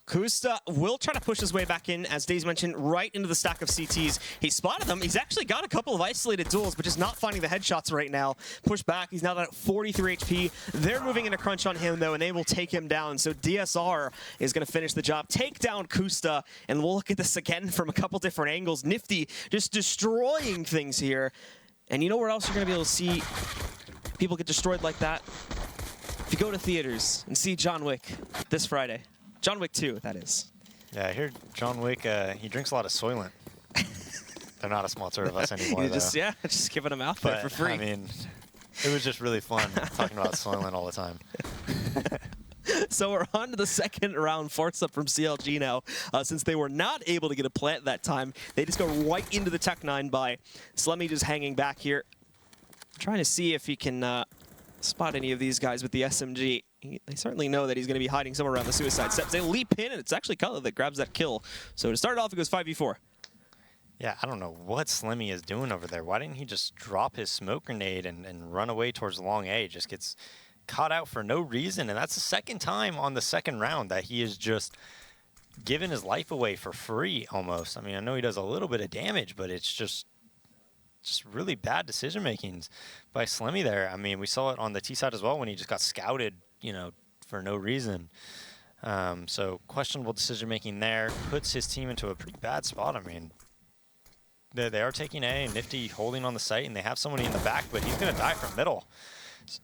Kusta will try to push his way back in, as Daze mentioned, right into the stack of CTs. He spotted them. He's actually got a couple of isolated duels, but just not finding the headshots right now. Push back. He's now at 43 HP. They're moving in a crunch on him, though, and they will take him down. So DSR is going to finish the job, take down Kusta, and we'll look at this again from a couple different angles. Nifty just destroying things here. And you know where else you're going to be able to see people get destroyed like that? If you go to theaters and see John Wick this Friday. John Wick 2, that is. Yeah, I hear John Wick, he drinks a lot of Soylent. They're not a sponsor of us anymore, though. Just giving them out there for free. I mean, it was just really fun talking about Soylent all the time. So we're on to the second round. Force up from CLG now. Since they were not able to get a plant that time, they just go right into the Tech 9 buy. Slemmy just hanging back here. Trying to see if he can spot any of these guys with the SMG. They certainly know that he's going to be hiding somewhere around the suicide steps. They leap in, and it's actually Cutler that grabs that kill. So to start off, it goes 5v4. Yeah, I don't know what Slimmy is doing over there. Why didn't he just drop his smoke grenade and run away towards the long A? Just gets caught out for no reason, and that's the second time on the second round that he is just giving his life away for free almost. I mean, I know he does a little bit of damage, but it's just really bad decision makings by Slimmy there. I mean, we saw it on the T side as well when he just got scouted, you know, for no reason. So questionable decision making there, puts his team into a pretty bad spot. I mean, they are taking A, Nifty holding on the site, and they have somebody in the back, but he's going to die from middle.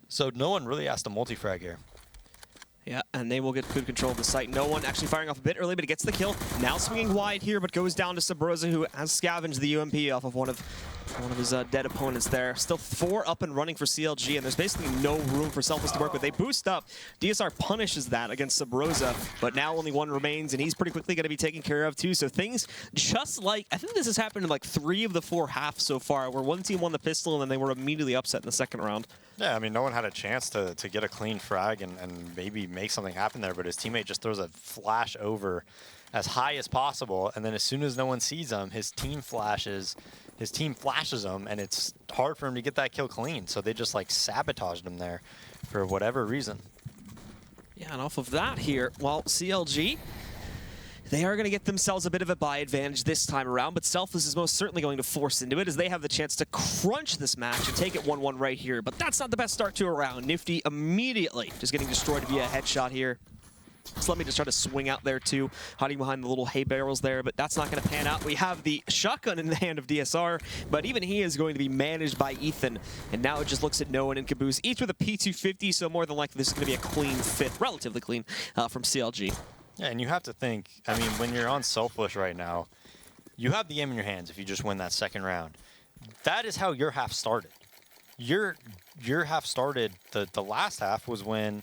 So no one really has to multi-frag here. Yeah, and they will get good control of the site. No one actually firing off a bit early, but it gets the kill. Now swinging wide here, but goes down to Sabrosa, who has scavenged the UMP off of one of his dead opponents there. Still 4 up and running for CLG, and there's basically no room for Selfless to work with. They boost up. DSR punishes that against Sabrosa, but now only 1 remains, and he's pretty quickly going to be taken care of too. So things just like, I think this has happened in like 3 of the 4 halves so far, where one team won the pistol, and then they were immediately upset in the second round. Yeah, I mean, no one had a chance to get a clean frag and maybe make something happen there, but his teammate just throws a flash over as high as possible, and then as soon as no one sees him, his team flashes him, and it's hard for him to get that kill clean, so they just like sabotaged him there for whatever reason. Yeah, and off of that here, well, CLG, they are going to get themselves a bit of a buy advantage this time around, but Selfless is most certainly going to force into it as they have the chance to crunch this match and take it 1-1 right here. But that's not the best start to a round. Nifty immediately just getting destroyed via a headshot here. So let me just try to swing out there too, hiding behind the little hay barrels there, but that's not going to pan out. We have the shotgun in the hand of DSR, but even he is going to be managed by Ethan. And now it just looks at No One and Caboose, each with a P250, so more than likely this is going to be a clean 5th, relatively clean, from CLG. Yeah, and you have to think, I mean, when you're on Selfless right now, you have the game in your hands if you just win that second round. That is how your half started. Your half started, the last half was when,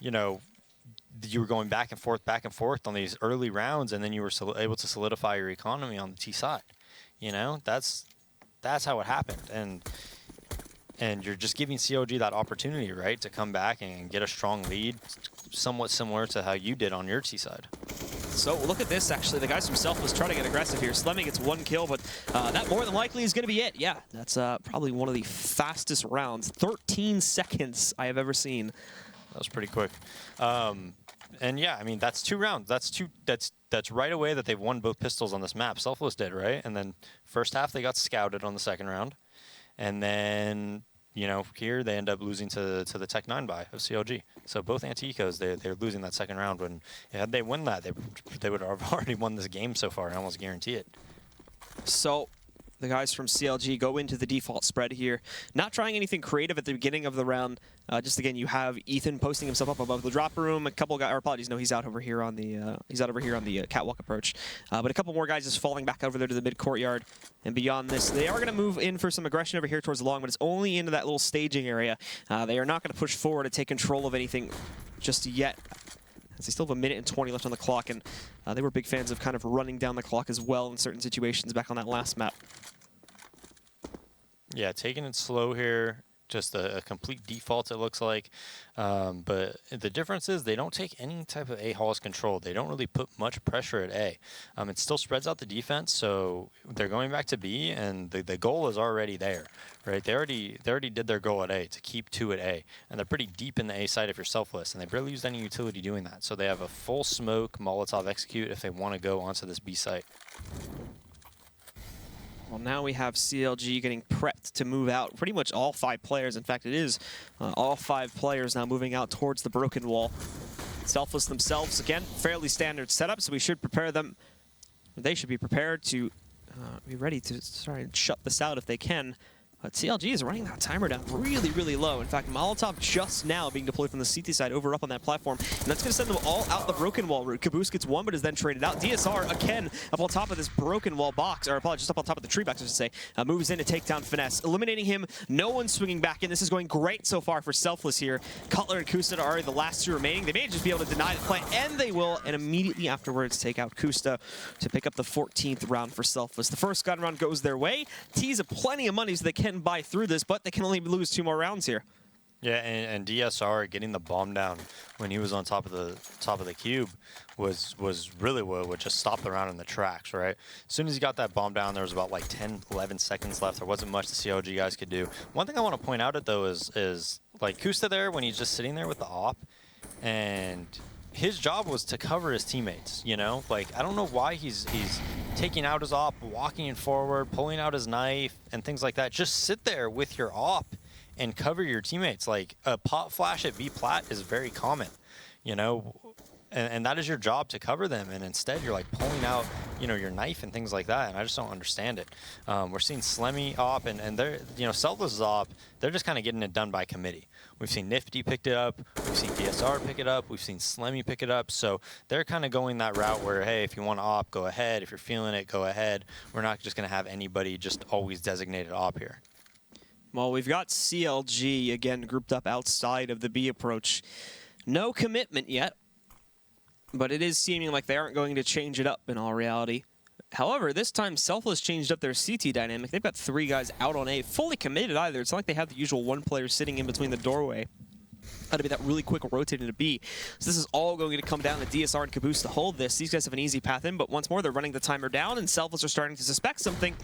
you know, you were going back and forth on these early rounds, and then you were able to solidify your economy on the T side. You know, that's how it happened. And you're just giving CLG that opportunity, right, to come back and get a strong lead, somewhat similar to how you did on your T side. So look at this, actually. The guys from Selfless try to get aggressive here. Slemmy gets 1 kill, but that more than likely is going to be it. Yeah, that's probably one of the fastest rounds. 13 seconds I have ever seen. That was pretty quick. And yeah, I mean, that's 2 rounds. That's right away that they've won both pistols on this map. Selfless did, right? And then first half they got scouted on the second round. And then, you know, here they end up losing to the Tech 9 buy of CLG. So both anti-ecos, they're losing that second round. When had they won that, they would have already won this game so far. I almost guarantee it. So the guys from CLG go into the default spread here. Not trying anything creative at the beginning of the round. Just again, you have Ethan posting himself up above the drop room. A couple guys, or apologies, no, he's out over here on the catwalk approach. But a couple more guys just falling back over there to the mid courtyard. And beyond this, they are going to move in for some aggression over here towards the long, but it's only into that little staging area. They are not going to push forward to take control of anything just yet, as they still have 1 minute and 20 left on the clock, and they were big fans of kind of running down the clock as well in certain situations back on that last map. Yeah, taking it slow here. just a complete default, it looks like. But the difference is they don't take any type of A Hall's control. They don't really put much pressure at A. It still spreads out the defense, so they're going back to B, and the goal is already there, right? They already did their goal at A, to keep 2 at A, and they're pretty deep in the A side if you're Selfless, and they barely used any utility doing that. So they have a full smoke Molotov execute if they want to go onto this B site. Well, now we have CLG getting prepped to move out. Pretty much all 5 players. In fact, it is all 5 players now moving out towards the broken wall. Selfless themselves, again, fairly standard setup, so we should prepare them. They should be prepared to be ready to try and shut this out if they can. But CLG is running that timer down really, really low. In fact, Molotov just now being deployed from the CT side over up on that platform. And that's going to send them all out the broken wall route. Caboose gets 1, but is then traded out. DSR, again, up on top of this broken wall box, or apologies, just up on top of the tree box, I should say, moves in to take down Finesse. Eliminating him, no one swinging back in. This is going great so far for Selfless here. Cutler and Kusta are the last 2 remaining. They may just be able to deny the play, and they will, and immediately afterwards take out Kusta to pick up the 14th round for Selfless. The first gun round goes their way. T's have plenty of money so they can buy through this, but they can only lose 2 more rounds here. Yeah, and DSR getting the bomb down when he was on top of the cube was really what would just stop the round in the tracks, right? As soon as he got that bomb down, there was about like 10, 11 seconds left. There wasn't much the CLG guys could do. One thing I want to point out though is like Kusta there when he's just sitting there with the op, and his job was to cover his teammates, you know? Like, I don't know why he's taking out his op, walking forward, pulling out his knife, and things like that. Just sit there with your op and cover your teammates. Like, a pop flash at B plat is very common, you know? And that is your job, to cover them, and instead you're like pulling out, you know, your knife and things like that, and I just don't understand it. We're seeing Slemmy op, and they're, you know, Selfless op, they're just kind of getting it done by committee. We've seen Nifty pick it up, we've seen DSR pick it up, we've seen Slemmy pick it up, so they're kind of going that route where, hey, if you want to op, go ahead. If you're feeling it, go ahead. We're not just going to have anybody just always designated op here. Well, we've got CLG, again, grouped up outside of the B approach. No commitment yet, but it is seeming like they aren't going to change it up in all reality. However, this time Selfless changed up their CT dynamic. They've got 3 guys out on A, fully committed either. It's not like they have the usual 1 player sitting in between the doorway. Got to be that really quick rotating to B. So this is all going to come down to DSR and Caboose to hold this. These guys have an easy path in, but once more they're running the timer down, and Selfless are starting to suspect something,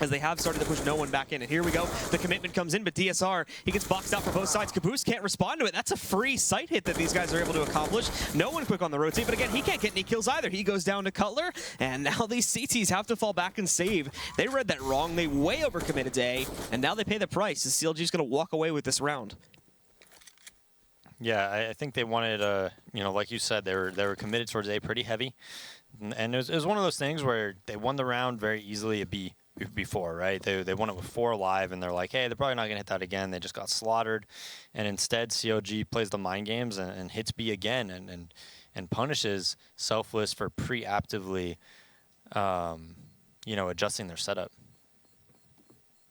as they have started to push no one back in. And here we go. The commitment comes in, but DSR, he gets boxed out from both sides. Caboose can't respond to it. That's a free sight hit that these guys are able to accomplish. No one quick on the rotate, but again, he can't get any kills either. He goes down to Cutler, and now these CTs have to fall back and save. They read that wrong. They way overcommitted to A, and now they pay the price. The CLG's going to walk away with this round. Yeah, I think they wanted, you know, like you said, they were committed towards A pretty heavy. And it was one of those things where they won the round very easily at B before, right? They won it with 4 alive, and they're like, hey, they're probably not going to hit that again. They just got slaughtered. And instead, CLG plays the mind games and hits B again and punishes Selfless for preemptively, you know, adjusting their setup.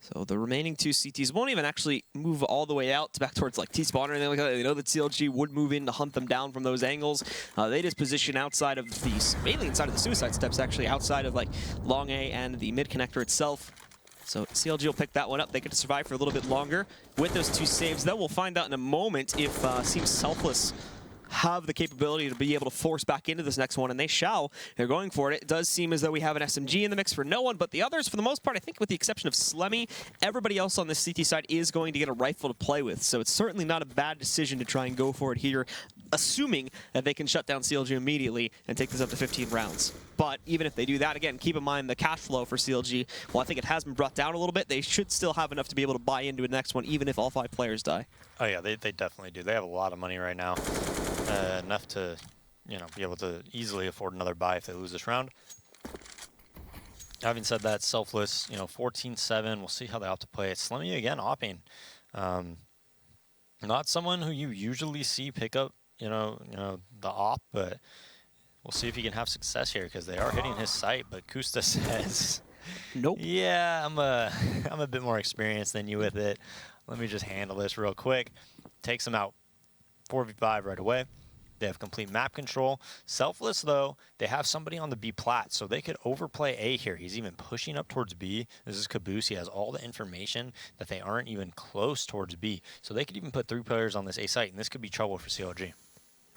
So the remaining 2 CTs won't even actually move all the way out to back towards like T-spawner, and they know that CLG would move in to hunt them down from those angles. They just position outside of these, mainly inside of the suicide steps, actually outside of like long A and the mid connector itself. So CLG will pick that one up. They get to survive for a little bit longer with those 2 saves. Then we'll find out in a moment if seems Selfless have the capability to be able to force back into this next one, and they shall. They're going for it. It does seem as though we have an SMG in the mix for no one, but the others, for the most part, I think with the exception of Slemmy, everybody else on the CT side is going to get a rifle to play with, so it's certainly not a bad decision to try and go for it here, assuming that they can shut down CLG immediately and take this up to 15 rounds. But even if they do that, again, keep in mind the cash flow for CLG. Well, I think it has been brought down a little bit. They should still have enough to be able to buy into the next one, even if all 5 players die. Oh, yeah, they definitely do. They have a lot of money right now. Enough to, you know, be able to easily afford another buy if they lose this round. Having said that, Selfless, you know, 14-7. We'll see how they opt to play it. Slemmy again opping. Not someone who you usually see pick up, you know, the op, but we'll see if he can have success here because they are hitting his sight. But Kusta says, nope. Yeah, I'm a bit more experienced than you with it. Let me just handle this real quick. Takes him out 4v5 right away. They have complete map control. Selfless, though, they have somebody on the B plat, so they could overplay A here. He's even pushing up towards B. This is Caboose. He has all the information that they aren't even close towards B. So they could even put 3 players on this A site, and this could be trouble for CLG.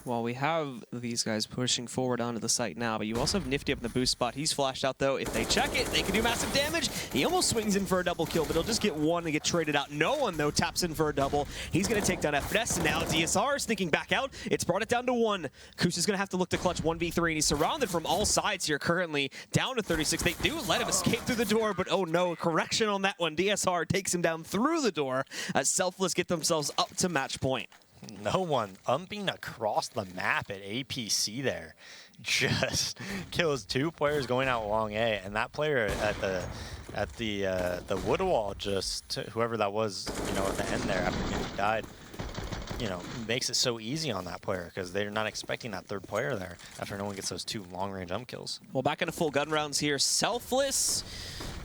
Well, we have these guys pushing forward onto the site now, but you also have Nifty up in the boost spot. He's flashed out, though. If they check it, they can do massive damage. He almost swings in for a double kill, but he'll just get one and get traded out. No one, though, taps in for a double. He's going to take down FNS, and now DSR is sneaking back out. It's brought it down to 1. Kus is going to have to look to clutch 1v3, and he's surrounded from all sides here currently, down to 36. They do let him escape through the door, but oh no, correction on that one. DSR takes him down through the door as Selfless get themselves up to match point. No one umping across the map at APC there. Just kills 2 players going out long A, and that player at the wood wall, just whoever that was, you know, at the end there after getting died, you know, makes it so easy on that player because they're not expecting that 3rd player there after no one gets those 2 long-range ump kills. Well, back into full gun rounds here. Selfless.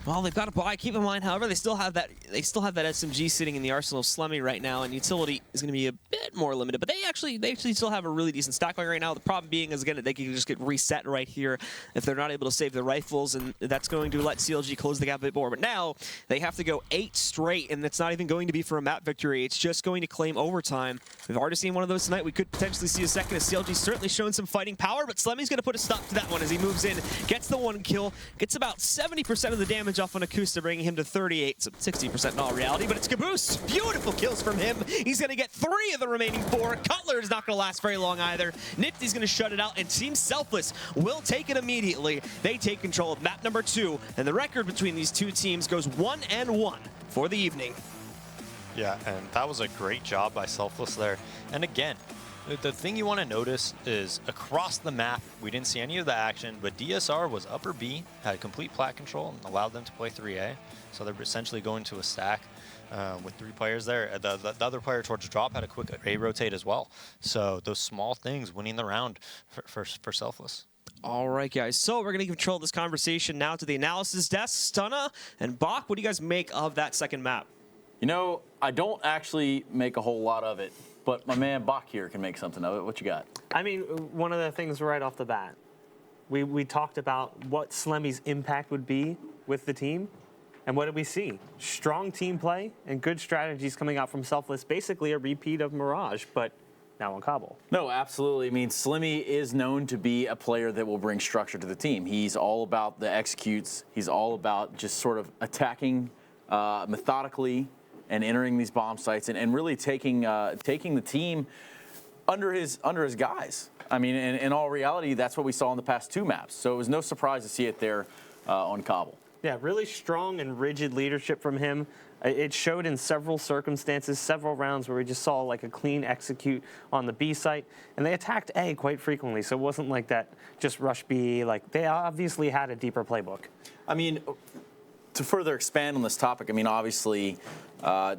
Well, they've got a buy. Keep in mind, however, they still have that SMG sitting in the arsenal of Slemmy right now, and utility is going to be a bit more limited. But they actually still have a really decent stack going right now. The problem being is, again, they can just get reset right here if they're not able to save their rifles, and that's going to let CLG close the gap a bit more. But now they have to go 8 straight, and it's not even going to be for a map victory. It's just going to claim overtime. We've already seen one of those tonight. We could potentially see a second, as CLG's certainly shown some fighting power, but Slemmy's going to put a stop to that one as he moves in, gets the 1 kill, gets about 70% of the damage off on Akusta, bringing him to 38, so 60% in all reality, but it's Caboose. Beautiful kills from him. He's going to get 3 of the remaining 4. Cutler is not going to last very long either. Nifty's going to shut it out, and Team Selfless will take it immediately. They take control of map number 2, and the record between these 2 teams goes 1-1 for the evening. Yeah, and that was a great job by Selfless there. And again, the thing you want to notice is across the map, we didn't see any of the action, but DSR was upper B, had complete plat control, and allowed them to play 3A. So they're essentially going to a stack with 3 players there. The other player towards drop had a quick A rotate as well. So those small things winning the round for Selfless. All right, guys. So we're going to control this conversation now to the analysis desk. Stunna and Bach, what do you guys make of that second map? You know, I don't actually make a whole lot of it, but my man Bach here can make something of it. What you got? I mean, one of the things right off the bat, we talked about what Slemmy's impact would be with the team, and what did we see? Strong team play and good strategies coming out from Selfless, basically a repeat of Mirage, but now on Cbble. No, absolutely. I mean, Slimmy is known to be a player that will bring structure to the team. He's all about the executes. He's all about just sort of attacking methodically and entering these bomb sites and really taking the team under his guise. I mean, in all reality, that's what we saw in the past 2 maps. So it was no surprise to see it there on Cbble. Yeah, really strong and rigid leadership from him. It showed in several circumstances, several rounds where we just saw like a clean execute on the B site, and they attacked A quite frequently. So it wasn't like that just rush B. Like, they obviously had a deeper playbook. I mean, to further expand on this topic, I mean, obviously,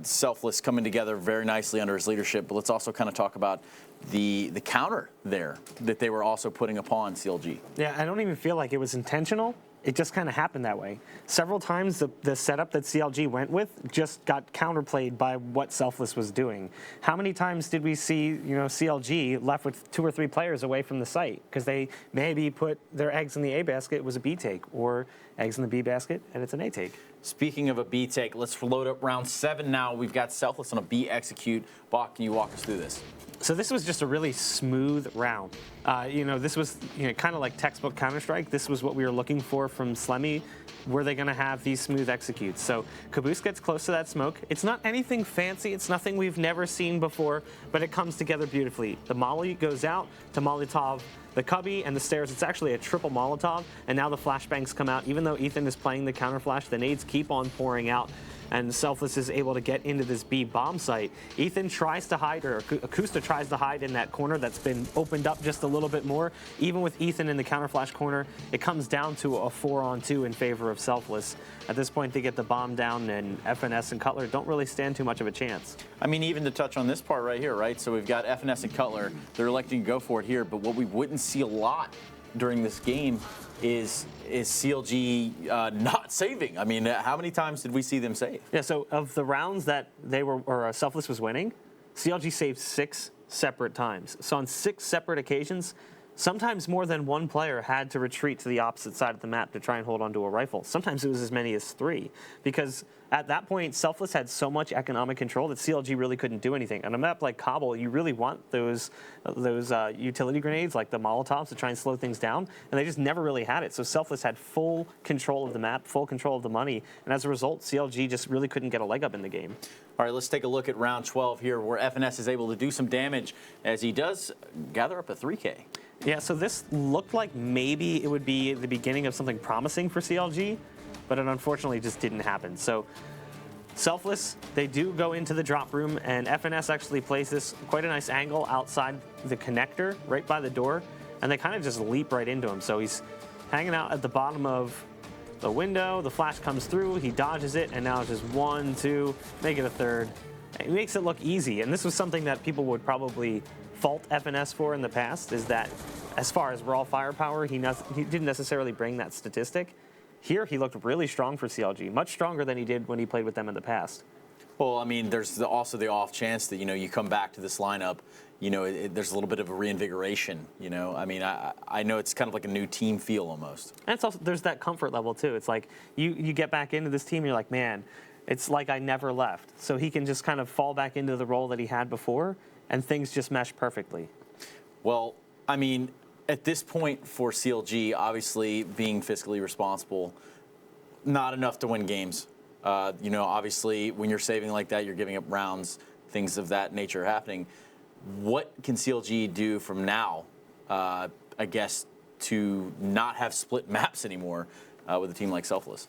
Selfless coming together very nicely under his leadership, but let's also kind of talk about the counter there that they were also putting upon CLG. Yeah, I don't even feel like it was intentional. It just kind of happened that way. Several times the setup that CLG went with just got counterplayed by what Selfless was doing. How many times did we see, CLG left with 2 or 3 players away from the site because they maybe put their eggs in the A basket, it was a B take, or eggs in the B basket, and it's an A take. Speaking of a B take, let's load up round 7 now. We've got Selfless on a B execute. Bach, can you walk us through this? So this was just a really smooth round. This was kind of like textbook Counter-Strike. This was what we were looking for from Slemmy. Were they going to have these smooth executes? So Caboose gets close to that smoke. It's not anything fancy. It's nothing we've never seen before, but it comes together beautifully. The molly goes out to Molotov the cubby and the stairs. It's actually a triple Molotov, and now the flashbangs come out. Even though Ethan is playing the counter flash, the nades keep on pouring out, and Selfless is able to get into this B bomb site. Ethan tries to hide, or Akusta tries to hide in that corner that's been opened up just a little bit more. Even with Ethan in the counter flash corner, it comes down to a 4-on-2 in favor of Selfless. At this point, they get the bomb down, and FNS and Cutler don't really stand too much of a chance. I mean, even to touch on this part right here, right? So we've got FNS and Cutler. They're electing to go for it here, but what we wouldn't see a lot during this game is CLG not saving. I mean, how many times did we see them save? Yeah, so of the rounds that they were, or Selfless was winning, CLG saved 6 separate times. So on 6 separate occasions, sometimes more than one player had to retreat to the opposite side of the map to try and hold onto a rifle. Sometimes it was as many as 3, because at that point, Selfless had so much economic control that CLG really couldn't do anything. On a map like Cbble, you really want those utility grenades, like the Molotovs, to try and slow things down, and they just never really had it. So Selfless had full control of the map, full control of the money, and as a result, CLG just really couldn't get a leg up in the game. All right, let's take a look at round 12 here, where FNS is able to do some damage as he does gather up a 3K. Yeah, so this looked like maybe it would be the beginning of something promising for CLG, but it unfortunately just didn't happen. So Selfless, they do go into the drop room, and FNS actually plays this quite a nice angle outside the connector, right by the door, and they kind of just leap right into him. So he's hanging out at the bottom of the window, the flash comes through, he dodges it, and now it's just 1, 2, make it a third. It makes it look easy, and this was something that people would probably fault FNS for in the past, is that as far as raw firepower, he didn't necessarily bring that statistic. Here, he looked really strong for CLG, much stronger than he did when he played with them in the past. Well, I mean, there's also the off chance that, you come back to this lineup, there's a little bit of a reinvigoration, I mean, I know it's kind of like a new team feel almost. And it's also, there's that comfort level, too. It's like you get back into this team, and you're like, man, it's like I never left. So he can just kind of fall back into the role that he had before, and things just mesh perfectly. Well, I mean, at this point for CLG, obviously being fiscally responsible, not enough to win games. Obviously when you're saving like that, you're giving up rounds, things of that nature happening. What can CLG do from now, I guess, to not have split maps anymore with a team like Selfless?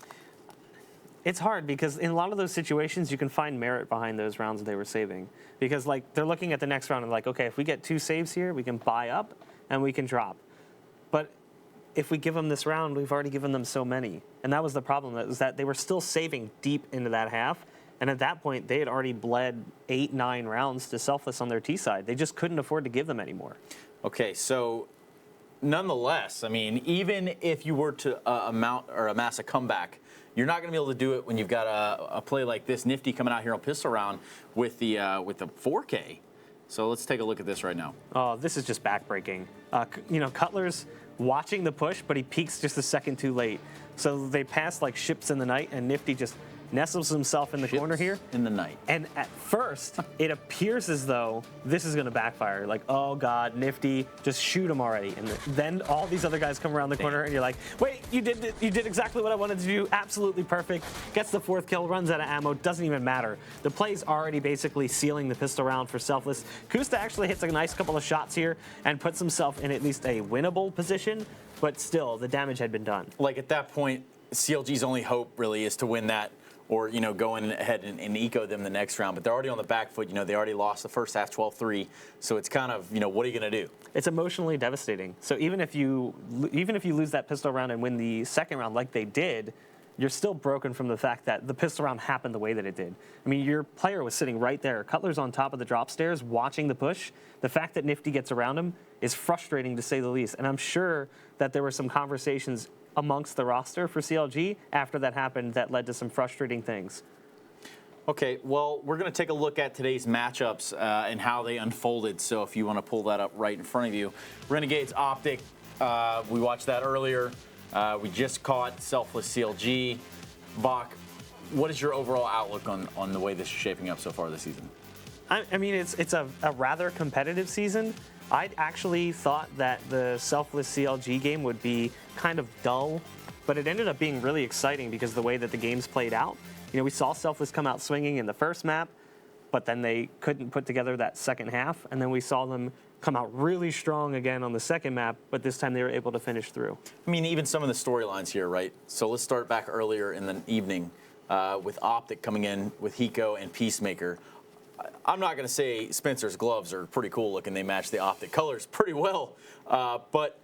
It's hard because in a lot of those situations, you can find merit behind those rounds they were saving. Because they're looking at the next round and like, okay, if we get 2 saves here, we can buy up and we can drop. But if we give them this round, we've already given them so many. And that was the problem, was that they were still saving deep into that half. And at that point, they had already bled 8, 9 rounds to Selfless on their T side. They just couldn't afford to give them any more. Okay, so nonetheless, I mean, even if you were to amass a comeback, you're not going to be able to do it when you've got a play like this. Nifty coming out here on pistol round with the 4K. So let's take a look at this right now. Oh, this is just backbreaking. Cutler's watching the push, but he peeks just a second too late. So they pass like ships in the night, and Nifty just nestles himself in the corner here. In the night. And at first, it appears as though this is going to backfire. Like, oh, God, Nifty, just shoot him already. And then all these other guys come around the corner, and you're like, wait, you did exactly what I wanted to do. Absolutely perfect. Gets the 4th kill, runs out of ammo. Doesn't even matter. The play's already basically sealing the pistol round for Selfless. Kusta actually hits a nice couple of shots here and puts himself in at least a winnable position. But still, the damage had been done. Like, at that point, CLG's only hope really is to win that, or, go in ahead and eco them the next round. But they're already on the back foot. They already lost the first half 12-3. So it's kind of, what are you going to do? It's emotionally devastating. So even if you lose that pistol round and win the second round like they did, you're still broken from the fact that the pistol round happened the way that it did. I mean, your player was sitting right there. Cutler's on top of the drop stairs watching the push. The fact that Nifty gets around him is frustrating, to say the least. And I'm sure that there were some conversations amongst the roster for CLG after that happened that led to some frustrating things. Okay, well, we're going to take a look at today's matchups and how they unfolded. So if you want to pull that up right in front of you. Renegades Optic, we watched that earlier. We just caught Selfless CLG. Bach, what is your overall outlook on the way this is shaping up so far this season? I mean, it's a rather competitive season. I actually thought that the Selfless CLG game would be kind of dull, but it ended up being really exciting because of the way that the games played out. We saw Selfless come out swinging in the first map, but then they couldn't put together that second half, and then we saw them come out really strong again on the second map, but this time they were able to finish through. I mean, even some of the storylines here, right? So let's start back earlier in the evening with Optic coming in with Hiko and Peacemaker. I'm not going to say Spencer's gloves are pretty cool looking. They match the Optic colors pretty well. But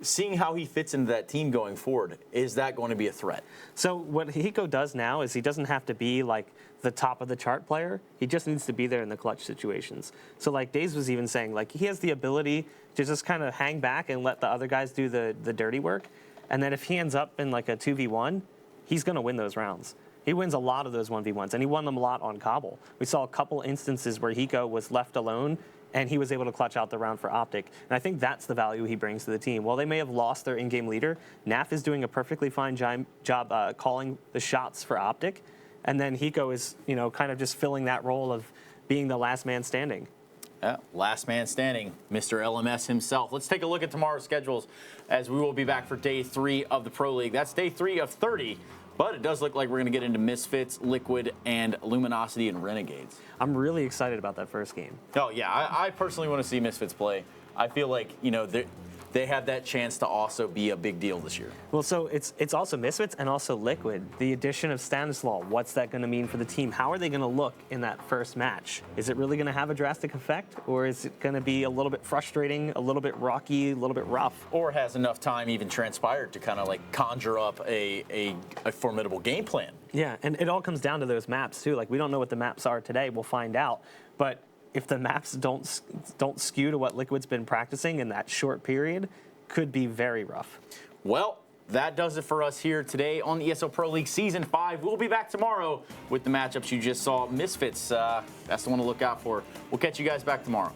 seeing how he fits into that team going forward, is that going to be a threat? So what Hiko does now is he doesn't have to be like the top of the chart player. He just needs to be there in the clutch situations. So like Daze was even saying, like he has the ability to just kind of hang back and let the other guys do the dirty work. And then if he ends up in like a 2v1, he's going to win those rounds. He wins a lot of those 1v1s, and he won them a lot on Cbble. We saw a couple instances where Hiko was left alone and he was able to clutch out the round for Optic. And I think that's the value he brings to the team. While they may have lost their in-game leader, Naf is doing a perfectly fine job calling the shots for Optic, and then Hiko is, kind of just filling that role of being the last man standing. Yeah, last man standing, Mr. LMS himself. Let's take a look at tomorrow's schedules as we will be back for day 3 of the Pro League. That's day 3 of 30, but it does look like we're going to get into Misfits, Liquid, and Luminosity and Renegades. I'm really excited about that first game. Oh, yeah, I personally want to see Misfits play. I feel like, they have that chance to also be a big deal this year. Well, so it's also Misfits and also Liquid. The addition of Stanislaw, what's that going to mean for the team? How are they going to look in that first match? Is it really going to have a drastic effect, or is it going to be a little bit frustrating, a little bit rocky, a little bit rough? Or has enough time even transpired to kind of like conjure up a formidable game plan? Yeah, and it all comes down to those maps too. Like, we don't know what the maps are today. We'll find out. But if the maps don't skew to what Liquid's been practicing in that short period, could be very rough. Well, that does it for us here today on the ESL Pro League Season 5. We'll be back tomorrow with the matchups you just saw. Misfits, that's the one to look out for. We'll catch you guys back tomorrow.